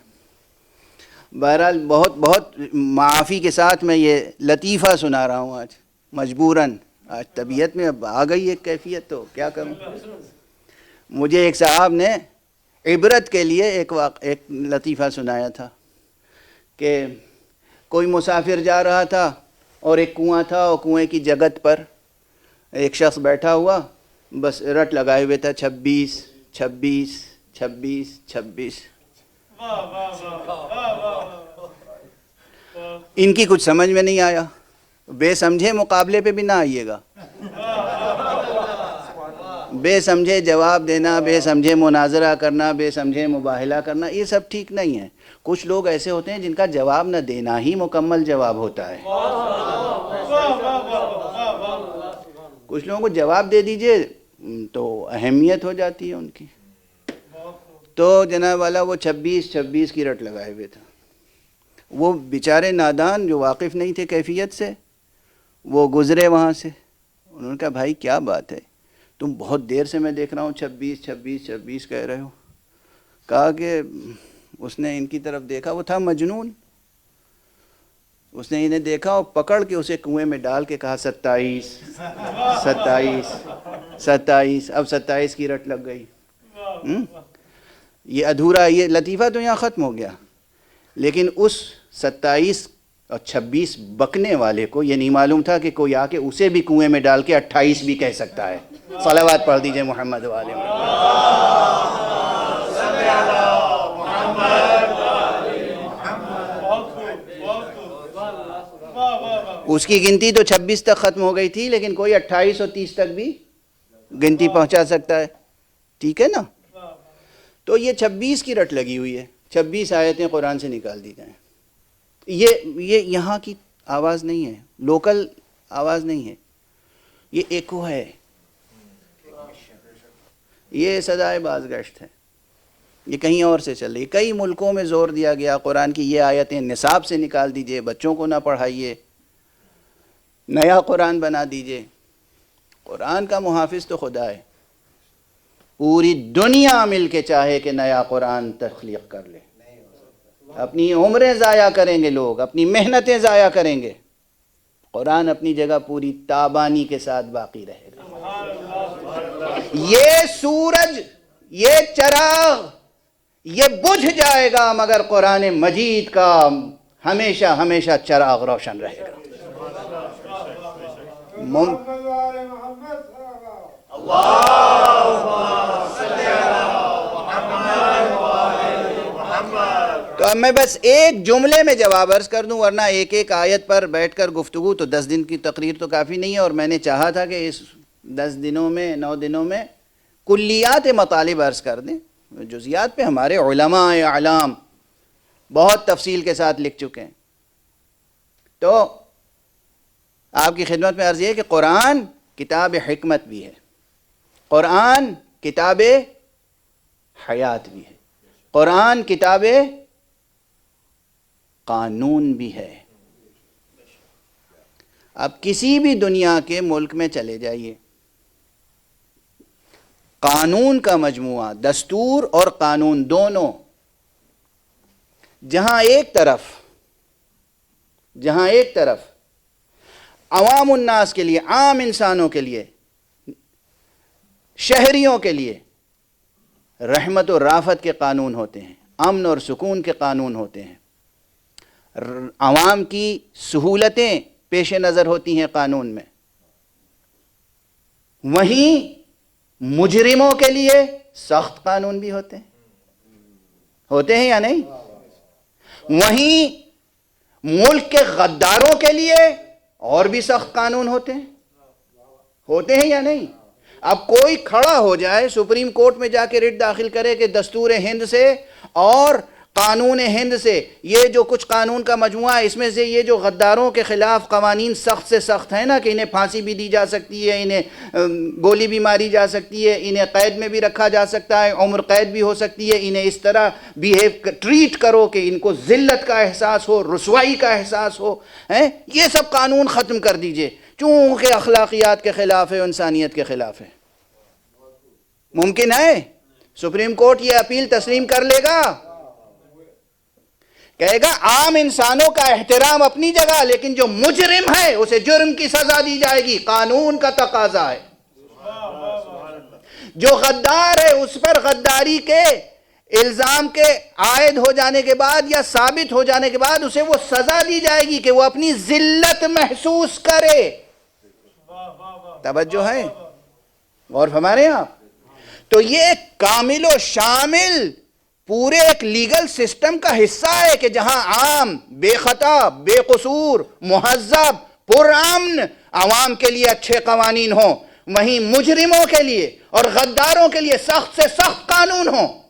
بہرحال بہت بہت معافی کے ساتھ میں یہ لطیفہ سنا رہا ہوں آج مجبوراً. آج طبیعت میں اب آ گئی ایک کیفیت, تو کیا کروں. مجھے ایک صاحب نے عبرت کے لیے ایک لطیفہ سنایا تھا کہ کوئی مسافر جا رہا تھا اور ایک کنواں تھا, اور کنویں کی جگت پر ایک شخص بیٹھا ہوا بس رٹ لگائے ہوئے تھا 26 26 26 26. ان کی کچھ سمجھ میں نہیں آیا. بے سمجھے مقابلے پہ بھی نہ آئیے گا. بے سمجھے جواب دینا, بے سمجھے مناظرہ کرنا, بے سمجھے مباہلہ کرنا, یہ سب ٹھیک نہیں ہے. کچھ لوگ ایسے ہوتے ہیں جن کا جواب نہ دینا ہی مکمل جواب ہوتا ہے. کچھ لوگوں کو جواب دے دیجئے تو اہمیت ہو جاتی ہے ان کی. تو جناب والا وہ 26 26 کی رٹ لگائے ہوئے تھا. وہ بیچارے نادان جو واقف نہیں تھے کیفیت سے, وہ گزرے وہاں سے. انہوں نے کہا بھائی کیا بات ہے, تم بہت دیر سے میں دیکھ رہا ہوں 26 26 26 کہہ رہے ہو. کہا کہ اس نے ان کی طرف دیکھا, وہ تھا مجنون. اس نے انہیں دیکھا اور پکڑ کے اسے کنویں میں ڈال کے کہا 27 27 27. اب 27 کی رٹ لگ گئی. یہ ادھورا, یہ لطیفہ تو یہاں ختم ہو گیا, لیکن اس 27 اور 26 بکنے والے کو یہ نہیں معلوم تھا کہ کوئی آ کے اسے بھی کنویں میں ڈال کے 28 بھی کہہ سکتا ہے. صلوات پڑھ دیجئے محمد والے اس کی گنتی تو 26 تک ختم ہو گئی تھی, لیکن کوئی 28 اور 30 تک بھی گنتی پہنچا سکتا ہے. ٹھیک ہے نا. تو یہ 26 کی رٹ لگی ہوئی ہے. 26 آیتیں قرآن سے نکال دی جائیں. یہ یہاں کی آواز نہیں ہے, لوکل آواز نہیں ہے, یہ ایکو ہے, یہ صدائے بازگشت ہے, یہ کہیں اور سے چل رہی ہے. کئی ملکوں میں زور دیا گیا قرآن کی یہ آیتیں نصاب سے نکال دیجئے, بچوں کو نہ پڑھائیے, نیا قرآن بنا دیجئے. قرآن کا محافظ تو خدا ہے. پوری دنیا مل کے چاہے کہ نیا قرآن تخلیق کر لے, اپنی عمریں ضائع کریں گے لوگ, اپنی محنتیں ضائع کریں گے, قرآن اپنی جگہ پوری تابانی کے ساتھ باقی رہے گا. یہ سورج, یہ چراغ, یہ بجھ جائے گا, مگر قرآن مجید کا ہمیشہ ہمیشہ چراغ روشن رہے گا. تو اب میں بس ایک جملے میں جواب عرض کر دوں, ورنہ ایک ایک آیت پر بیٹھ کر گفتگو تو 10 دن کی تقریر تو کافی نہیں ہے. اور میں نے چاہا تھا کہ اس 10 دنوں میں 9 دنوں میں کلیات مطالب عرض کر دیں. جزیات پہ ہمارے علماء اعلام بہت تفصیل کے ساتھ لکھ چکے ہیں. تو آپ کی خدمت میں عرض یہ ہے کہ قرآن کتاب حکمت بھی ہے, قرآن کتاب حیات بھی ہے, قرآن کتاب قانون بھی ہے. اب کسی بھی دنیا کے ملک میں چلے جائیے, قانون کا مجموعہ, دستور اور قانون دونوں, جہاں ایک طرف عوام الناس کے لیے, عام انسانوں کے لیے, شہریوں کے لیے رحمت و رافت کے قانون ہوتے ہیں, امن اور سکون کے قانون ہوتے ہیں, عوام کی سہولتیں پیش نظر ہوتی ہیں قانون میں, وہیں مجرموں کے لیے سخت قانون بھی ہوتے ہیں یا نہیں؟ وہیں ملک کے غداروں کے لیے اور بھی سخت قانون ہوتے ہیں یا نہیں؟ اب کوئی کھڑا ہو جائے سپریم کورٹ میں جا کے رٹ داخل کرے کہ دستور ہند سے اور قانون ہند سے یہ جو کچھ قانون کا مجموعہ ہے، اس میں سے یہ جو غداروں کے خلاف قوانین سخت سے سخت ہیں نا، کہ انہیں پھانسی بھی دی جا سکتی ہے، انہیں گولی بھی ماری جا سکتی ہے، انہیں قید میں بھی رکھا جا سکتا ہے، عمر قید بھی ہو سکتی ہے، انہیں اس طرح ٹریٹ کرو کہ ان کو ذلت کا احساس ہو، رسوائی کا احساس ہو، یہ سب قانون ختم کر دیجئے، چونکہ اخلاقیات کے خلاف ہے، انسانیت کے خلاف ہے۔ ممکن ہے سپریم کورٹ یہ اپیل تسلیم کر لے گا؟ کہے گا عام انسانوں کا احترام اپنی جگہ، لیکن جو مجرم ہے اسے جرم کی سزا دی جائے گی، قانون کا تقاضا ہے۔ جو غدار ہے اس پر غداری کے الزام کے عائد ہو جانے کے بعد یا ثابت ہو جانے کے بعد اسے وہ سزا دی جائے گی کہ وہ اپنی ذلت محسوس کرے۔ توجہ ہے؟ غور فرمائیں آپ۔ تو یہ کامل و شامل پورے ایک لیگل سسٹم کا حصہ ہے کہ جہاں عام، بے خطا، بے قصور، مہذب، پرامن عوام کے لیے اچھے قوانین ہوں، وہیں مجرموں کے لیے اور غداروں کے لیے سخت سے سخت قانون ہوں۔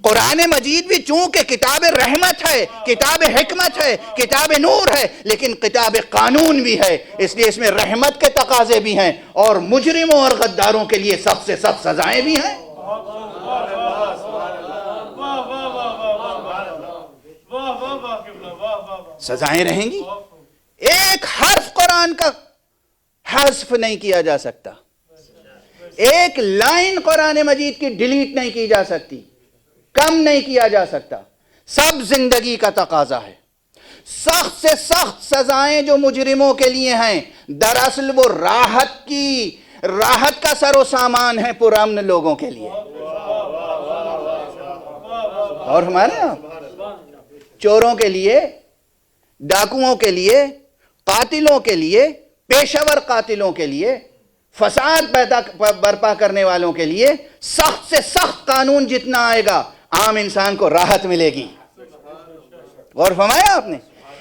قرآن مجید بھی چونکہ کتاب رحمت ہے، کتاب حکمت ہے، کتاب نور ہے، لیکن کتاب قانون بھی ہے، اس لیے اس میں رحمت کے تقاضے بھی ہیں اور مجرموں اور غداروں کے لیے سخت سے سخت سزائیں بھی ہیں۔ سزائیں رہیں گی، ایک حرف قرآن کا حذف نہیں کیا جا سکتا، ایک لائن قرآن مجید کی ڈیلیٹ نہیں کی جا سکتی، کم نہیں کیا جا سکتا، سب زندگی کا تقاضا ہے۔ سخت سے سخت سزائیں جو مجرموں کے لیے ہیں، دراصل وہ راحت کا سر و سامان ہے پرامن لوگوں کے لیے۔ اور ہمارے یہاں چوروں کے لیے، ڈاکوؤں کے لیے، قاتلوں کے لیے، پیشہ ور قاتلوں کے لیے، فساد برپا کرنے والوں کے لیے سخت سے سخت قانون جتنا آئے گا عام انسان کو راحت ملے گی۔ غور فرمایا آپ نے؟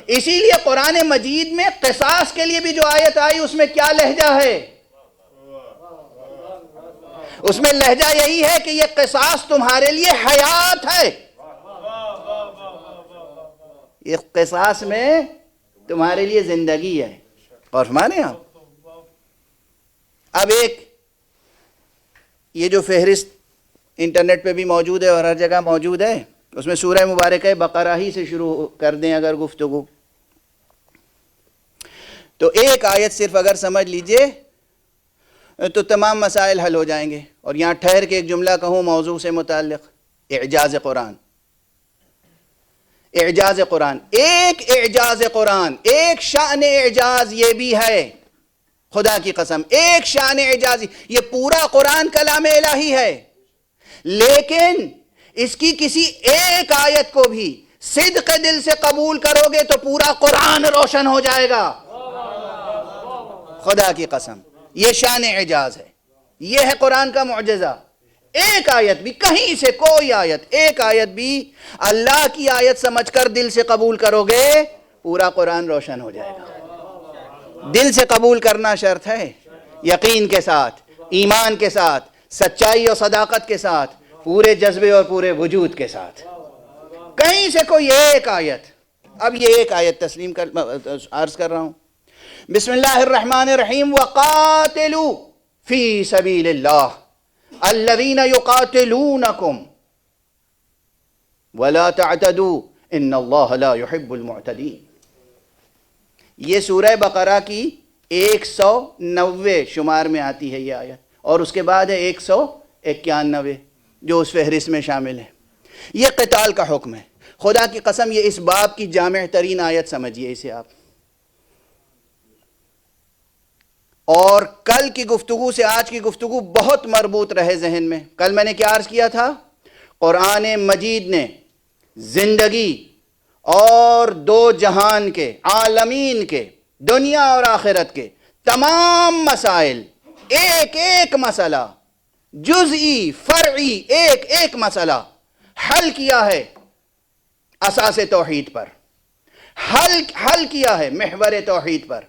اسی لیے قرآن مجید میں قصاص کے لیے بھی جو آیت آئی اس میں کیا لہجہ ہے؟ اس میں لہجہ یہی ہے کہ یہ قصاص تمہارے لیے حیات ہے، یہ قصاص میں تمہارے لیے زندگی ہے۔ اور فرمانے آپ اب ایک یہ جو فہرست انٹرنیٹ پہ بھی موجود ہے اور ہر جگہ موجود ہے، اس میں سورہ مبارکہ بقرہ ہی سے شروع کر دیں اگر گفتگو، تو ایک آیت صرف اگر سمجھ لیجئے تو تمام مسائل حل ہو جائیں گے۔ اور یہاں ٹھہر کے ایک جملہ کہوں موضوع سے متعلق، اعجاز قرآن، اعجاز قرآن، ایک اعجاز قرآن، ایک شان اعجاز یہ بھی ہے، خدا کی قسم ایک شان اعجازی، یہ پورا قرآن کلام الہی ہے، لیکن اس کی کسی ایک آیت کو بھی صدق دل سے قبول کرو گے تو پورا قرآن روشن ہو جائے گا، خدا کی قسم یہ شان اعجاز ہے، یہ ہے قرآن کا معجزہ۔ ایک آیت بھی، کہیں سے کوئی آیت، ایک آیت بھی اللہ کی آیت سمجھ کر دل سے قبول کرو گے پورا قرآن روشن ہو جائے گا۔ دل سے قبول کرنا شرط ہے، یقین کے ساتھ، ایمان کے ساتھ، سچائی اور صداقت کے ساتھ، پورے جذبے اور پورے وجود کے ساتھ۔ کہیں سے کوئی ایک آیت، اب یہ ایک آیت تسلیم عرض کر رہا ہوں، بسم اللہ الرحمن الرحیم، وَقَاتِلُوا فِي سَبِيلِ اللَّهِ الَّذِينَ يُقَاتِلُونَكُمْ وَلَا تَعْتَدُوا إِنَّ اللَّهَ لَا يُحِبُّ الْمُعْتَدِينَ۔ یہ سورہ بقرہ کی 190 شمار میں آتی ہے یہ آیت، اور اس کے بعد ہے 191 جو اس فہرست میں شامل ہے۔ یہ قتال کا حکم ہے، خدا کی قسم یہ اس باب کی جامع ترین آیت سمجھیے اسے آپ۔ اور کل کی گفتگو سے آج کی گفتگو بہت مربوط رہے ذہن میں۔ کل میں نے کیا عرض کیا تھا؟ قرآن مجید نے زندگی اور دو جہان کے، عالمین کے، دنیا اور آخرت کے تمام مسائل، ایک ایک مسئلہ، جزئی، فرعی، ایک ایک مسئلہ حل کیا ہے اساس توحید پر، حل کیا ہے محور توحید پر،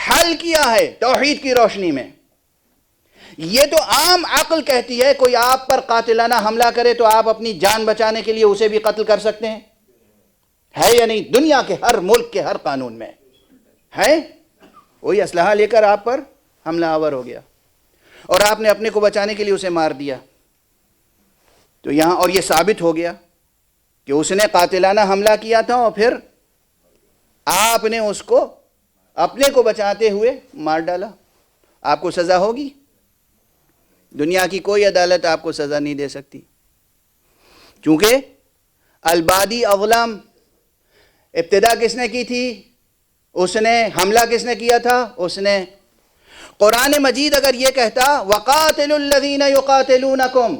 حل کیا ہے توحید کی روشنی میں۔ یہ تو عام عقل کہتی ہے کوئی آپ پر قاتلانہ حملہ کرے تو آپ اپنی جان بچانے کے لیے اسے بھی قتل کر سکتے ہیں، ہے یا نہیں؟ دنیا کے ہر ملک کے ہر قانون میں ہے. وہی اسلحہ لے کر آپ پر حملہ آور ہو گیا اور آپ نے اپنے کو بچانے کے لیے اسے مار دیا. تو یہاں اور یہ ثابت ہو گیا کہ اس نے قاتلانہ حملہ کیا تھا اور پھر آپ نے اس کو اپنے کو بچاتے ہوئے مار ڈالا. آپ کو سزا ہوگی؟ دنیا کی کوئی عدالت آپ کو سزا نہیں دے سکتی، کیونکہ البادی اظلم، ابتدا کس نے کی تھی؟ اس نے. حملہ کس نے کیا تھا؟ اس نے. قرآن مجید اگر یہ کہتا وَقَاتِلُوا الَّذِينَ يُقَاتِلُونَكُمْ،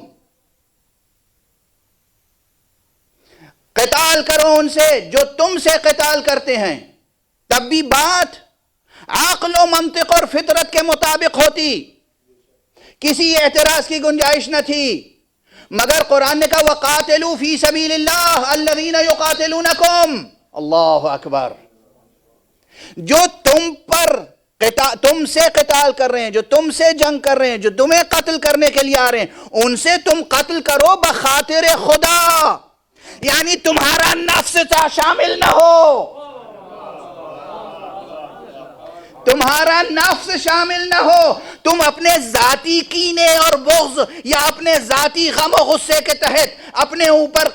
قتال کرو ان سے جو تم سے قتال کرتے ہیں، تب بھی بات عقل و منطق اور فطرت کے مطابق ہوتی، کسی اعتراض کی گنجائش نہ تھی. مگر قرآن نے کہا وَقَاتِلُوا فِي سَبِيلِ اللَّهِ الَّذِينَ يُقَاتِلُونَكُمْ. اللہ اکبر. جو تم سے قتال کر رہے ہیں، جو تم سے جنگ کر رہے ہیں، جو تمہیں قتل کرنے کے لیے آ رہے ہیں، ان سے تم قتل کرو بخاطر خدا، یعنی تمہارا نفس شامل نہ ہو، تمہارا نفس شامل نہ ہو. تم اپنے ذاتی کینے اور بغض یا اپنے ذاتی غم و غصے کے تحت اپنے اوپر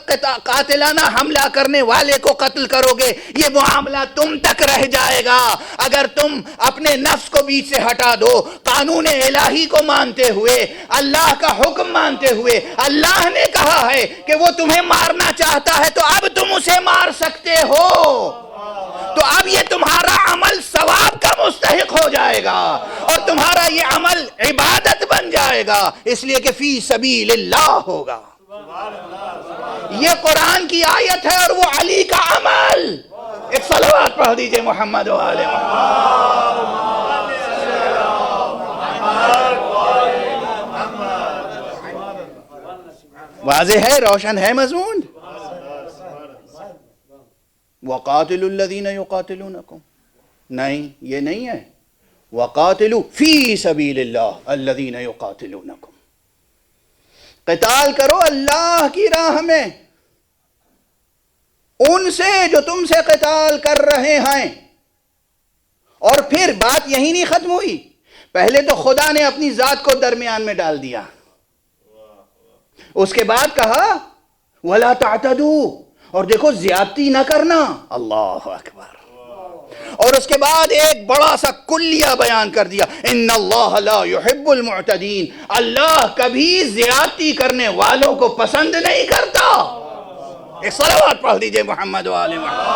قاتلانہ حملہ کرنے والے کو قتل کرو گے، یہ معاملہ تم تک رہ جائے گا. اگر تم اپنے نفس کو بیچ سے ہٹا دو، قانون الہی کو مانتے ہوئے، اللہ کا حکم مانتے ہوئے، اللہ نے کہا ہے کہ وہ تمہیں مارنا چاہتا ہے تو اب تم اسے مار سکتے ہو، تو اب یہ تمہارا عمل ثواب کا مستحق ہو جائے گا اور تمہارا یہ عمل عبادت بن جائے گا، اس لیے کہ فی سبیل اللہ ہوگا. یہ قرآن کی آیت ہے اور وہ علی کا عمل. ایک صلوات پڑھ دیجئے محمد و آل محمد. واضح ہے، روشن ہے مضمون. وَقَاتِلُوا الَّذِينَ يُقَاتِلُونَكُمْ، نہیں یہ نہیں ہے. وَقَاتِلُوا فِي سَبِيلِ اللَّهِ الَّذِينَ يُقَاتِلُونَكُمْ، قتال کرو اللہ کی راہ میں ان سے جو تم سے قتال کر رہے ہیں. اور پھر بات یہی نہیں ختم ہوئی، پہلے تو خدا نے اپنی ذات کو درمیان میں ڈال دیا، اس کے بعد کہا وَلَا تَعْتَدُوا، اور دیکھو زیادتی نہ کرنا. اللہ اکبر. اور اس کے بعد ایک بڑا سا کلیہ بیان کر دیا، ان اللہ لا يحب المعتدین، اللہ کبھی زیادتی کرنے والوں کو پسند نہیں کرتا. ایک صلوات پڑھ دیجئے محمد و آل محمد.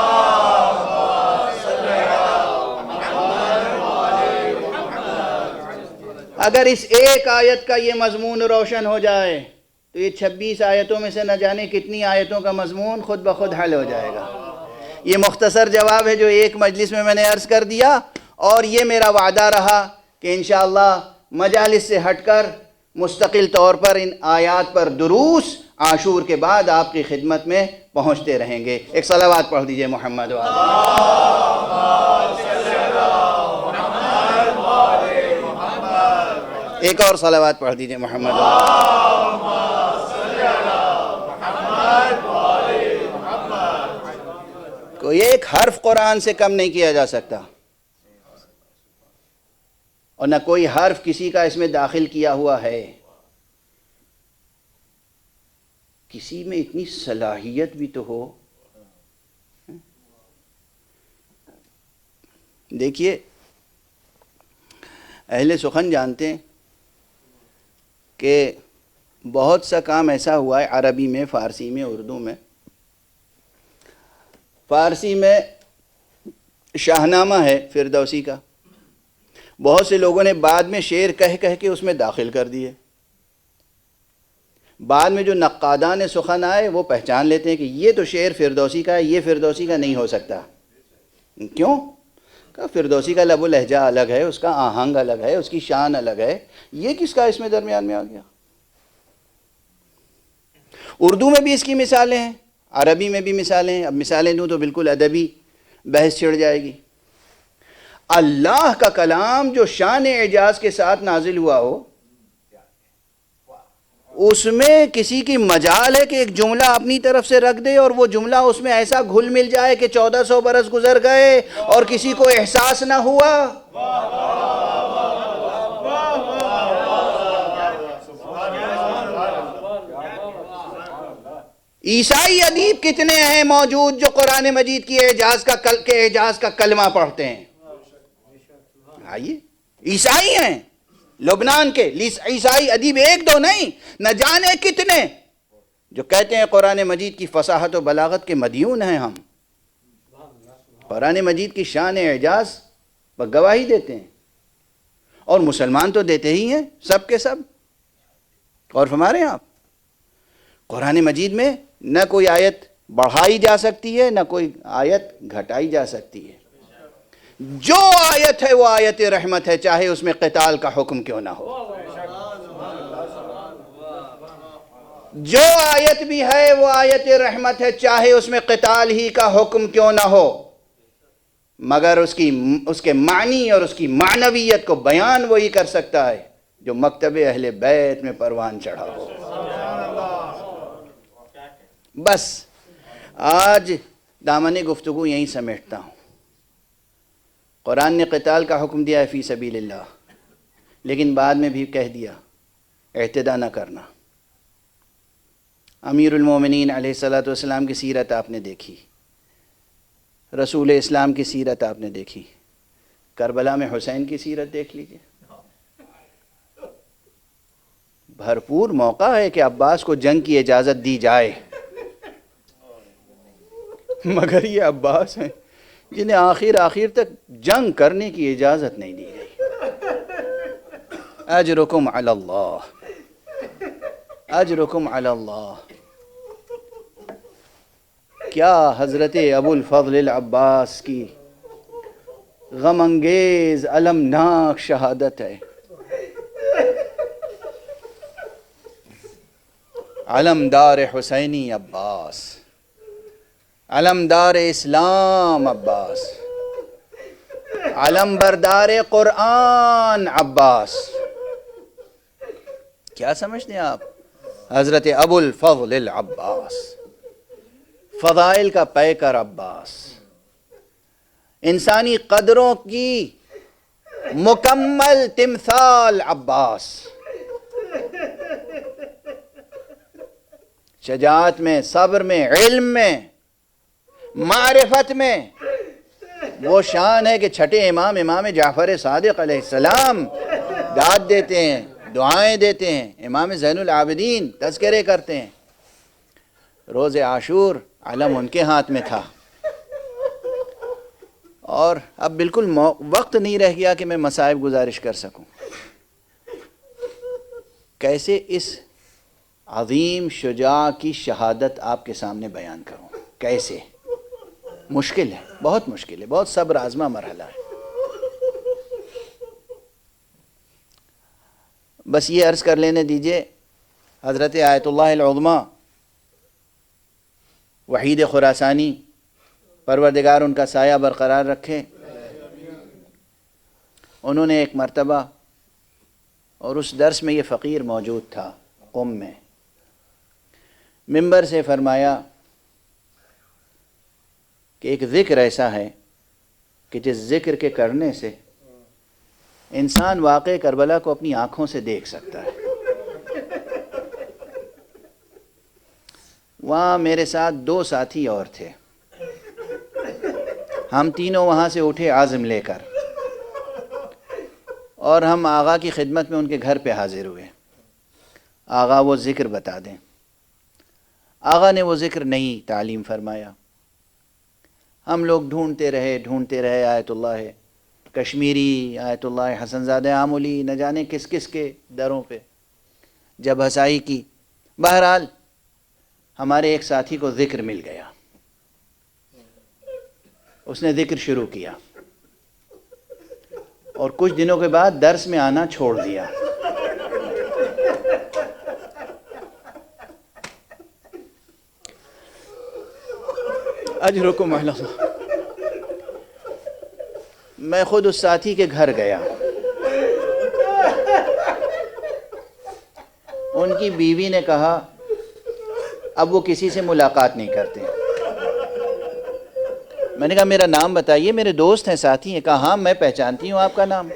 اگر اس ایک آیت کا یہ مضمون روشن ہو جائے تو یہ 26 آیتوں میں سے نہ جانے کتنی آیتوں کا مضمون خود بخود حل ہو جائے گا. یہ مختصر جواب ہے جو ایک مجلس میں نے عرض کر دیا، اور یہ میرا وعدہ رہا کہ انشاءاللہ مجالس سے ہٹ کر مستقل طور پر ان آیات پر دروس عاشور کے بعد آپ کی خدمت میں پہنچتے رہیں گے. ایک صلوات پڑھ دیجئے محمد و آل محمد. ایک اور صلوات پڑھ دیجئے محمد و آل محمد. کوئی ایک حرف قرآن سے کم نہیں کیا جا سکتا، اور نہ کوئی حرف کسی کا اس میں داخل کیا ہوا ہے. کسی میں اتنی صلاحیت بھی تو ہو. دیکھیے اہل سخن جانتے ہیں کہ بہت سا کام ایسا ہوا ہے عربی میں، فارسی میں، اردو میں. فارسی میں شاہنامہ ہے فردوسی کا، بہت سے لوگوں نے بعد میں شعر کہہ کہہ کے اس میں داخل کر دیے. بعد میں جو نقادان سخن آئے وہ پہچان لیتے ہیں کہ یہ تو شعر فردوسی کا ہے، یہ فردوسی کا نہیں ہو سکتا. کیوں؟ کہ فردوسی کا لب و لہجہ الگ ہے، اس کا آہنگ الگ ہے، اس کی شان الگ ہے، یہ کس کا اس میں درمیان میں آ گیا؟ اردو میں بھی اس کی مثالیں ہیں، عربی میں بھی مثالیں ہیں. اب مثالیں دوں تو بالکل ادبی بحث چھڑ جائے گی. اللہ کا کلام جو شان اعجاز کے ساتھ نازل ہوا ہو، اس میں کسی کی مجال ہے کہ ایک جملہ اپنی طرف سے رکھ دے اور وہ جملہ اس میں ایسا گھل مل جائے کہ 1400 برس گزر گئے اور کسی کو احساس نہ ہوا؟ عیسائی ادیب کتنے ہیں موجود جو قرآن مجید کی اعجاز کا کلمہ پڑھتے ہیں؟ آئیے، عیسائی ہیں لبنان کے عیسائی ادیب، ایک دو نہیں، نہ جانے کتنے، جو کہتے ہیں قرآن مجید کی فصاحت و بلاغت کے مدیون ہیں ہم، قرآن مجید کی شان اعجاز پر گواہی دیتے ہیں، اور مسلمان تو دیتے ہی ہیں سب کے سب۔ اور فرما رہے ہیں آپ قرآن مجید میں نہ کوئی آیت بڑھائی جا سکتی ہے، نہ کوئی آیت گھٹائی جا سکتی ہے۔ جو آیت ہے وہ آیت رحمت ہے، چاہے اس میں قتال کا حکم کیوں نہ ہو۔ جو آیت بھی ہے وہ آیت رحمت ہے، چاہے اس میں قتال ہی کا حکم کیوں نہ ہو، مگر اس کے معنی اور اس کی معنویت کو بیان وہی کر سکتا ہے جو مکتب اہل بیت میں پروان چڑھا ہو۔ بس آج دامن گفتگو یہیں سمیٹتا ہوں۔ قرآن نے قتال کا حکم دیا ہے فی سبیل اللہ، لیکن بعد میں بھی کہہ دیا اعتداء نہ کرنا۔ امیر المومنین علیہ الصلوۃ والسلام کی سیرت آپ نے دیکھی، رسول اسلام کی سیرت آپ نے دیکھی، کربلا میں حسین کی سیرت دیکھ لیجئے۔ بھرپور موقع ہے کہ عباس کو جنگ کی اجازت دی جائے، مگر یہ عباس ہیں جنہیں آخر تک جنگ کرنے کی اجازت نہیں دی گئی۔ اجرکم علی اللہ، اجرکم علی اللہ۔ کیا حضرت ابو الفضل العباس کی غم انگیز المناک شہادت ہے۔ علمدار حسینی عباس، علمدار اسلام عباس، علم بردار قرآن عباس۔ کیا سمجھتے ہیں آپ؟ حضرت ابو الفضل العباس، فضائل کا پیکر عباس، انسانی قدروں کی مکمل تمثال عباس، شجاعت میں، صبر میں، علم میں، معرفت میں وہ شان ہے کہ چھٹے امام جعفر صادق علیہ السلام داد دیتے ہیں، دعائیں دیتے ہیں، امام زین العابدین تذکرے کرتے ہیں۔ روز عاشور علم ان کے ہاتھ میں تھا، اور اب بالکل وقت نہیں رہ گیا کہ میں مصائب گزارش کر سکوں۔ کیسے اس عظیم شجاع کی شہادت آپ کے سامنے بیان کروں؟ کیسے؟ مشکل ہے، بہت مشکل ہے، بہت صبر آزما مرحلہ ہے۔ بس یہ عرض کر لینے دیجئے، حضرت آیت اللہ العظمیٰ وحید خراسانی، پروردگار ان کا سایہ برقرار رکھے، انہوں نے ایک مرتبہ، اور اس درس میں یہ فقیر موجود تھا قم میں، منبر سے فرمایا کہ ایک ذکر ایسا ہے کہ جس ذکر کے کرنے سے انسان واقع کربلا کو اپنی آنکھوں سے دیکھ سکتا ہے۔ وہاں میرے ساتھ 2 ساتھی اور تھے، ہم تینوں وہاں سے اٹھے عزم لے کر، اور ہم آغا کی خدمت میں ان کے گھر پہ حاضر ہوئے۔ آغا وہ ذکر بتا دیں۔ آغا نے وہ ذکر نہیں تعلیم فرمایا۔ ہم لوگ ڈھونڈتے رہے آیت اللہ کشمیری، آیت اللہ حسن زادہ آمولی، نہ جانے کس کس کے دروں پہ جب ہسائی کی۔ بہرحال ہمارے ایک ساتھی کو ذکر مل گیا، اس نے ذکر شروع کیا، اور کچھ دنوں کے بعد درس میں آنا چھوڑ دیا۔ اجرکم علی اللہ۔ میں خود اس ساتھی کے گھر گیا، ان کی بیوی نے کہا اب وہ کسی سے ملاقات نہیں کرتے. میں نے کہا میرا نام بتائیے, میرے دوست ہیں, ساتھی ہیں. کہا ہاں میں پہچانتی ہوں آپ کا نام,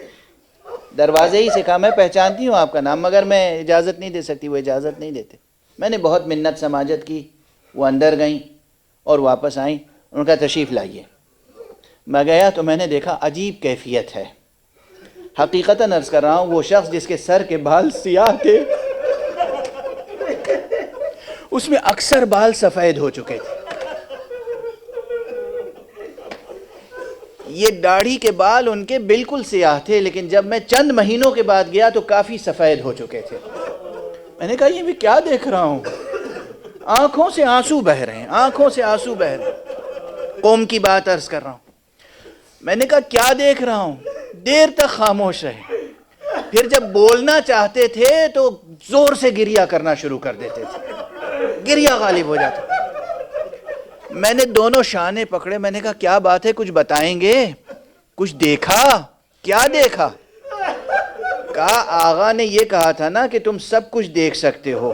دروازے ہی سے کہا میں پہچانتی ہوں آپ کا نام, مگر میں اجازت نہیں دے سکتی. وہ اجازت نہیں دیتے. میں نے بہت منت سماجت کی, وہ اندر گئیں اور واپس آئیں. ان کا تشریف لائیے. میں گیا تو میں نے دیکھا عجیب کیفیت ہے. حقیقتاً عرض کر رہا ہوں, وہ شخص جس کے سر کے بال سیاہ تھے اس میں اکثر بال سفید ہو چکے تھے. یہ داڑھی کے بال ان کے بالکل سیاہ تھے, لیکن جب میں چند مہینوں کے بعد گیا تو کافی سفید ہو چکے تھے. میں نے کہا یہ میں کیا دیکھ رہا ہوں, آنکھوں سے آنسو بہ رہے ہیں, آنکھوں سے آنسو بہ رہے ہیں. قوم کی بات عرض کر رہا ہوں. میں نے کہا کیا دیکھ رہا ہوں. دیر تک خاموش رہے, پھر جب بولنا چاہتے تھے تو زور سے گریہ کرنا شروع کر دیتے تھے, گریہ غالب ہو جاتا. میں نے دونوں شانے پکڑے, میں نے کہا کیا بات ہے, کچھ بتائیں گے, کچھ دیکھا, کیا دیکھا؟ کہا آقا نے یہ کہا تھا نا کہ تم سب کچھ دیکھ سکتے ہو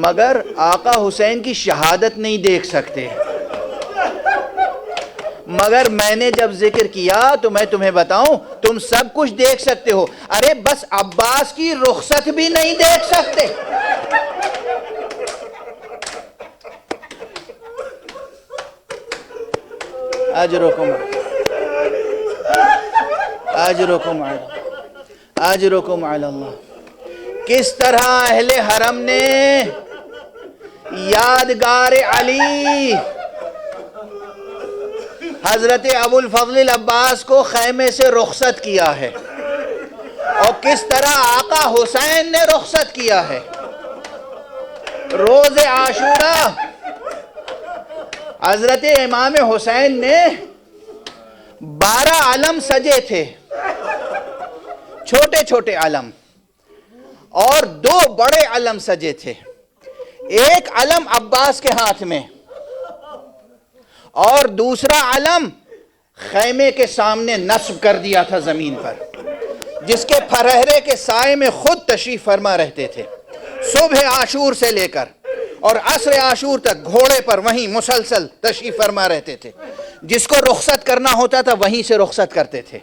مگر آقا حسین کی شہادت نہیں دیکھ سکتے. مگر میں نے جب ذکر کیا تو میں تمہیں بتاؤں تم سب کچھ دیکھ سکتے ہو, ارے بس عباس کی رخصت بھی نہیں دیکھ سکتے. اجرکم علی اللہ. کس طرح اہل حرم نے یادگار علی حضرت ابو الفضل العباس کو خیمے سے رخصت کیا ہے, اور کس طرح آقا حسین نے رخصت کیا ہے. روز عاشوراء حضرت امام حسین نے 12 علم سجے تھے, چھوٹے چھوٹے علم, اور 2 بڑے علم سجے تھے. ایک علم عباس کے ہاتھ میں اور دوسرا علم خیمے کے سامنے نصب کر دیا تھا زمین پر, جس کے پھرہرے کے سائے میں خود تشریف فرما رہتے تھے. صبح عاشور سے لے کر اور عصر عاشور تک گھوڑے پر وہیں مسلسل تشریف فرما رہتے تھے. جس کو رخصت کرنا ہوتا تھا وہیں سے رخصت کرتے تھے.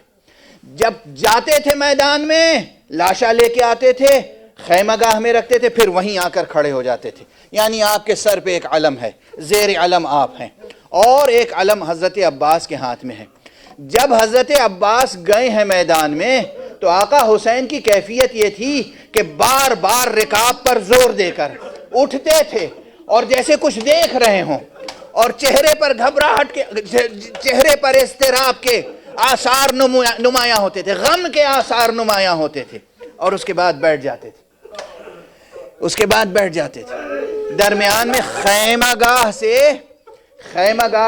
جب جاتے تھے میدان میں لاشا لے کے آتے تھے, خیمہ گاہ میں رکھتے تھے, پھر وہیں آ کر کھڑے ہو جاتے تھے. یعنی آپ کے سر پہ ایک علم ہے, زیر علم آپ ہیں, اور ایک علم حضرت عباس کے ہاتھ میں ہے. جب حضرت عباس گئے ہیں میدان میں تو آقا حسین کی کیفیت یہ تھی کہ بار بار رکاب پر زور دے کر اٹھتے تھے, اور جیسے کچھ دیکھ رہے ہوں, اور چہرے پر گھبراہٹ کے, چہرے پر اضطراب کے آثار نمایاں ہوتے تھے, غم کے آثار نمایاں ہوتے تھے, اور اس کے بعد بیٹھ جاتے تھے. درمیان میں خیمہ گاہ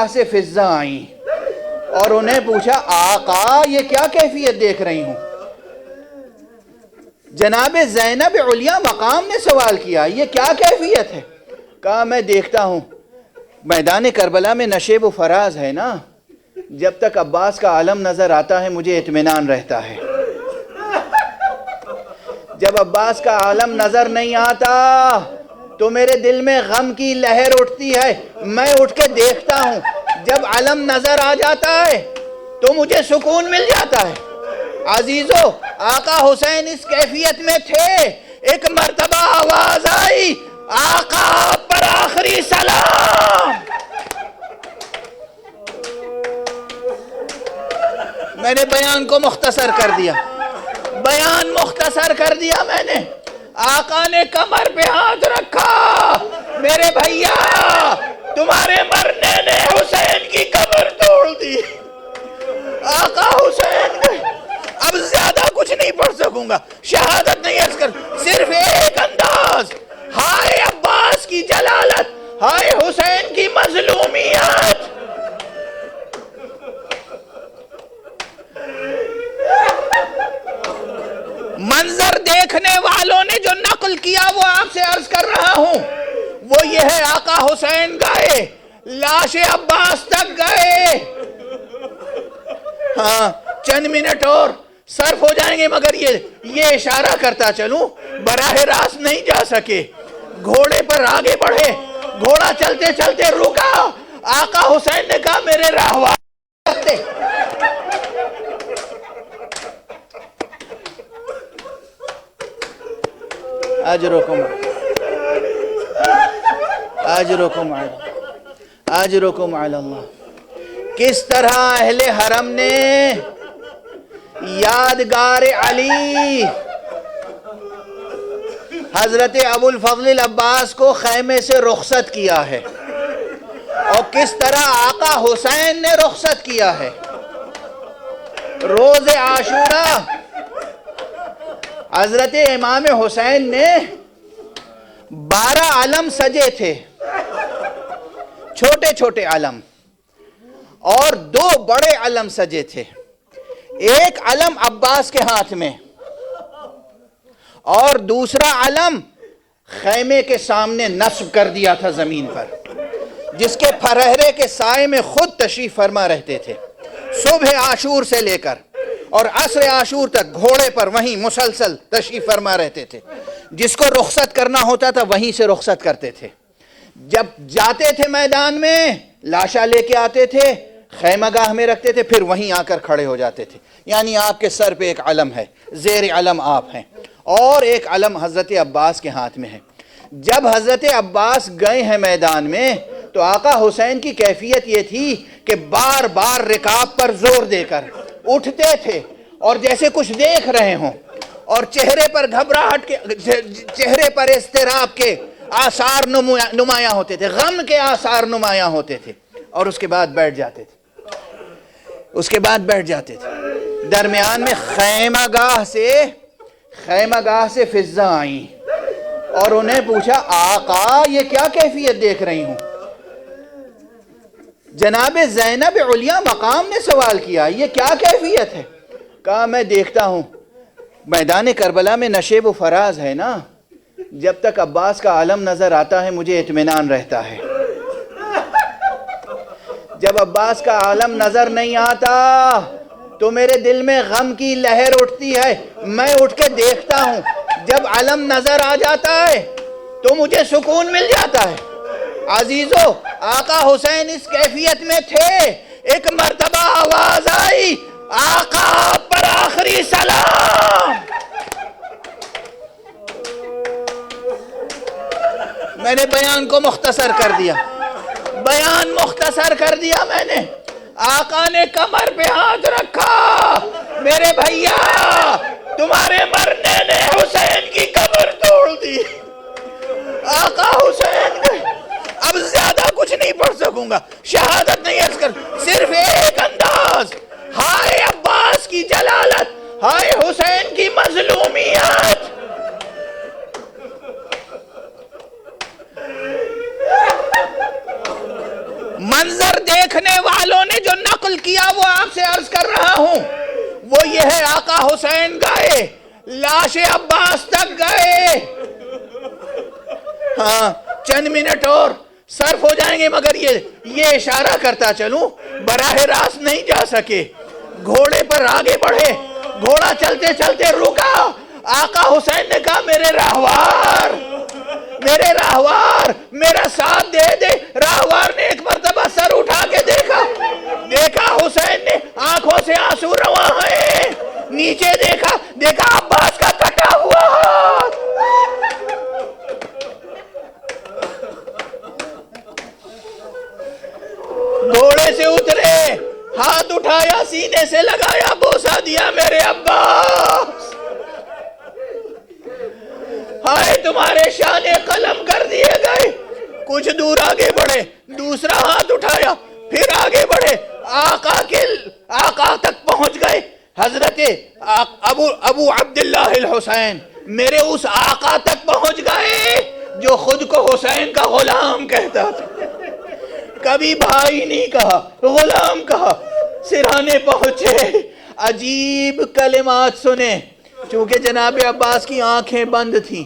سے فضا آئیں اور انہیں پوچھا آقا یہ کیا کیفیت دیکھ رہی ہوں؟ جناب زینب علیہ مقام نے سوال کیا یہ کیا کیفیت ہے؟ کہا میں دیکھتا ہوں میدان کربلا میں نشیب و فراز ہے نا, جب تک عباس کا علم نظر آتا ہے مجھے اطمینان رہتا ہے, جب عباس کا علم نظر نہیں آتا تو میرے دل میں غم کی لہر اٹھتی ہے, میں اٹھ کے دیکھتا ہوں, جب علم نظر آ جاتا ہے تو مجھے سکون مل جاتا ہے. عزیزو آقا حسین اس کیفیت میں تھے. ایک مرتبہ آواز آئی آقا پر آخری سلام. میں نے بیان کو مختصر کر دیا, میں نے. آقا نے کمر پہ ہاتھ رکھا, میرے بھیا تمہارے مرنے نے حسین کی کمر توڑ دی. آقا حسین نے اب زیادہ کچھ نہیں پڑھ سکوں گا, شہادت نہیں عرض کر, صرف ایک انداز, ہائے عباس کی جلالت, ہائے حسین کی مظلومیت. منظر دیکھنے والوں نے جو نقل کیا وہ آپ سے عرض کر رہا ہوں, وہ یہ ہے آقا حسین گئے, لاش عباس تک گئے, ہاں چند منٹ اور صرف ہو جائیں گے مگر یہ اشارہ کرتا چلوں براہ راست نہیں جا سکے، گھوڑے پر آگے بڑھے، گھوڑا چلتے چلتے رکا، آقا حسین نے کہا میرے راہوار رکھتے۔ اجرکم علی اللہ۔ کس طرح اہل حرم نے یادگار علی حضرت ابو الفضل العباس کو خیمے سے رخصت کیا ہے، اور کس طرح آقا حسین نے رخصت کیا ہے۔ روز عاشوراء حضرت امام حسین نے 12 علم سجے تھے، چھوٹے چھوٹے علم، اور 2 بڑے علم سجے تھے۔ ایک علم عباس کے ہاتھ میں اور دوسرا علم خیمے کے سامنے نصب کر دیا تھا زمین پر، جس کے پھرہرے کے سائے میں خود تشریف فرما رہتے تھے، صبح عاشور سے لے کر اور عصر عاشور تک گھوڑے پر وہیں مسلسل تشریف فرما رہتے تھے۔ جس کو رخصت کرنا ہوتا تھا وہیں سے رخصت کرتے تھے۔ جب جاتے تھے میدان میں لاشا لے کے آتے تھے، خیمہ گاہ میں رکھتے تھے، پھر وہیں آ کر کھڑے ہو جاتے تھے۔ یعنی آپ کے سر پہ ایک علم ہے، زیر علم آپ ہیں، اور ایک علم حضرت عباس کے ہاتھ میں ہے۔ جب حضرت عباس گئے ہیں میدان میں تو آقا حسین کی کیفیت یہ تھی کہ بار بار رکاب پر زور دے کر اٹھتے تھے، اور جیسے کچھ دیکھ رہے ہوں، اور چہرے پر گھبراہٹ کے، چہرے پر اضطراب کے آثار نمایاں ہوتے تھے، غم کے آثار نمایاں ہوتے تھے، اور اس کے بعد بیٹھ جاتے تھے۔ درمیان میں خیمہ گاہ سے فضا آئیں اور انہیں پوچھا آقا یہ کیا کیفیت دیکھ رہی ہوں؟ جناب زینب علیہ مقام نے سوال کیا یہ کیا کیفیت ہے؟ کہا میں دیکھتا ہوں میدان کربلا میں نشیب و فراز ہے نا، جب تک عباس کا عالم نظر آتا ہے مجھے اطمینان رہتا ہے، جب عباس کا عالم نظر نہیں آتا تو میرے دل میں غم کی لہر اٹھتی ہے، میں اٹھ کے دیکھتا ہوں، جب علم نظر آ جاتا ہے تو مجھے سکون مل جاتا ہے۔ عزیزو، آقا حسین اس کیفیت میں تھے، ایک مرتبہ آواز آئی آقا پر آخری سلام۔ میں نے بیان کو مختصر کر دیا، میں نے۔ آقا نے کمر پہ ہاتھ رکھا، میرے بھیا تمہارے مرنے نے حسین کی کمر توڑ دی۔ آقا حسین نے، اب زیادہ کچھ نہیں پڑھ سکوں گا، شہادت نہیں عرض کر، صرف ایک انداز، ہائے عباس کی جلالت، ہائے حسین کی مظلومیت۔ منظر دیکھنے والوں نے جو نقل کیا وہ آپ سے عرض کر رہا ہوں، وہ یہ ہے آقا حسین گئے، لاش عباس تک گئے، ہاں چند منٹ اور صرف ہو جائیں گے مگر یہ اشارہ کرتا چلوں براہ راست نہیں جا سکے، گھوڑے پر آگے بڑھے، گھوڑا چلتے چلتے رکا، آقا حسین نے کہا میرے راہوار میرا ساتھ دے دے۔ راہوار نے ایک مرتبہ سر اٹھا کے دیکھا حسین نے آنکھوں سے آنسو رواں ہیں، نیچے دیکھا عباس کا کٹا ہوا ہاتھ۔ گھوڑے سے اترے، ہاتھ اٹھایا، سینے سے لگایا، بوسہ دیا میرے عباس، ہائے تمہارے شان قلم کر دیے گئے۔ کچھ دور آگے بڑھے، دوسرا ہاتھ اٹھایا، پھر آگے بڑھے، آقا تک پہنچ گئے، حضرت ابو عبداللہ الحسین میرے اس آقا تک پہنچ گئے جو خود کو حسین کا غلام کہتا تھا، کبھی بھائی نہیں کہا، غلام کہا۔ سرہانے پہنچے، عجیب کلمات سنے، چونکہ جناب عباس کی آنکھیں بند تھیں،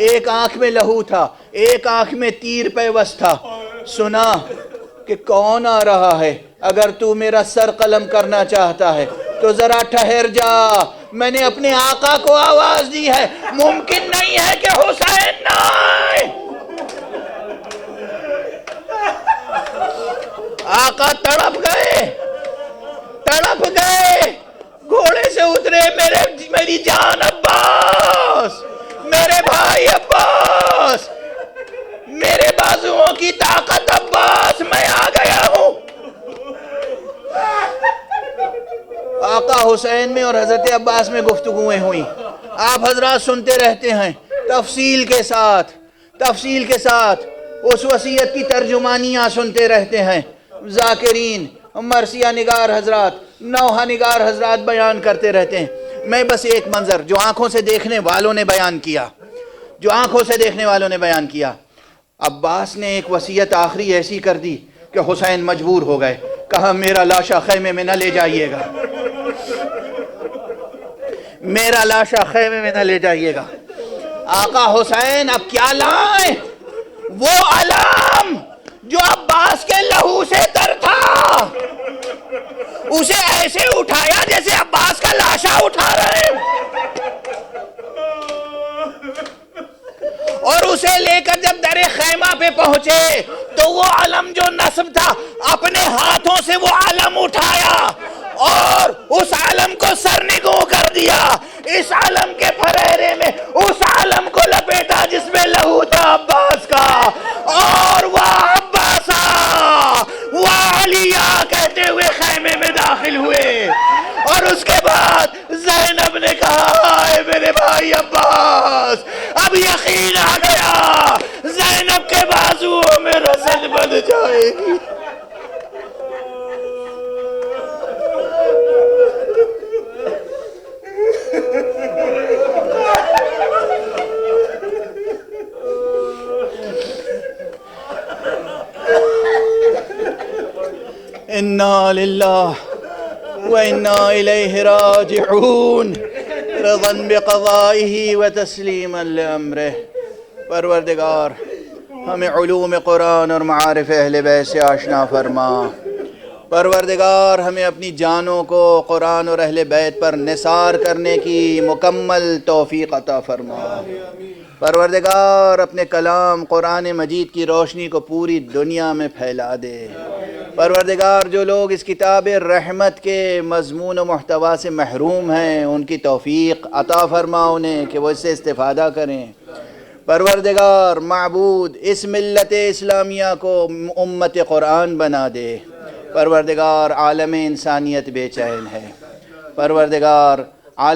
ایک آنکھ میں لہو تھا، ایک آنکھ میں تیر پیوست تھا۔ سنا کہ کون آ رہا ہے، اگر تو میرا سر قلم کرنا چاہتا ہے تو ذرا ٹھہر جا، میں نے اپنے آقا کو آواز دی ہے، ممکن نہیں ہے کہ حسین نہ آئے۔ آقا تڑپ گئے، گھوڑے سے اترے، میری جان عباس، میرے بھائی عباس، میرے بازوؤں کی طاقت عباس، میں آ گیا ہوں۔ آقا حسین میں اور حضرت عباس میں گفتگویں ہوئیں، آپ حضرات سنتے رہتے ہیں، تفصیل کے ساتھ اس وصیت کی ترجمانیاں سنتے رہتے ہیں، ذاکرین، مرثیہ نگار حضرات، نوحہ نگار حضرات بیان کرتے رہتے ہیں۔ میں بس ایک منظر جو آنکھوں سے دیکھنے والوں نے بیان کیا، عباس نے ایک وصیت آخری ایسی کر دی کہ حسین مجبور ہو گئے، کہا میرا لاشا خیمے میں نہ لے جائیے گا، میرا لاشا خیمے میں نہ لے جائیے گا۔ آقا حسین اب کیا لائیں؟ وہ علم جو عباس کے لہو سے تر تھا، اسے ایسے اٹھایا جیسے عباس کا لاشا اٹھا رہے، اور اسے لے کر جب در خیمہ پہ پہنچے تو وہ علم جو نصب تھا اپنے ہاتھوں سے وہ علم اٹھایا اور اس علم کو سرنگوں کر دیا، اس علم کے پھریرے میں اس علم کو لپیٹا جس میں لہو تھا عباس کا، اور وہ عباسا وہ علیہ کہتے ہوئے خیمے میں داخل ہوئے، اور اس کے بعد زینب نے کہا اے میرے بھائی عباس، اب یقین آ گیا زینب کے بازوؤں میں رسد بندھ جائے گی۔ انا للہ وانا الیہ راجعون، رضا بقضائہ وتسلیما لامرہ۔ پروردگار ہمیں علوم قرآن اور معارف اہل بیت سے آشنا فرما، پروردگار ہمیں اپنی جانوں کو قرآن اور اہل بیت پر نثار کرنے کی مکمل توفیق عطا فرما، پروردگار اپنے کلام قرآن مجید کی روشنی کو پوری دنیا میں پھیلا دے، پروردگار جو لوگ اس کتاب رحمت کے مضمون و محتوا سے محروم ہیں ان کی توفیق عطا فرما انہیں کہ وہ اس سے استفادہ کریں، پروردگار معبود اس ملت اسلامیہ کو امت قرآن بنا دے، پروردگار عالم انسانیت بے چین ہے، پروردگار عالم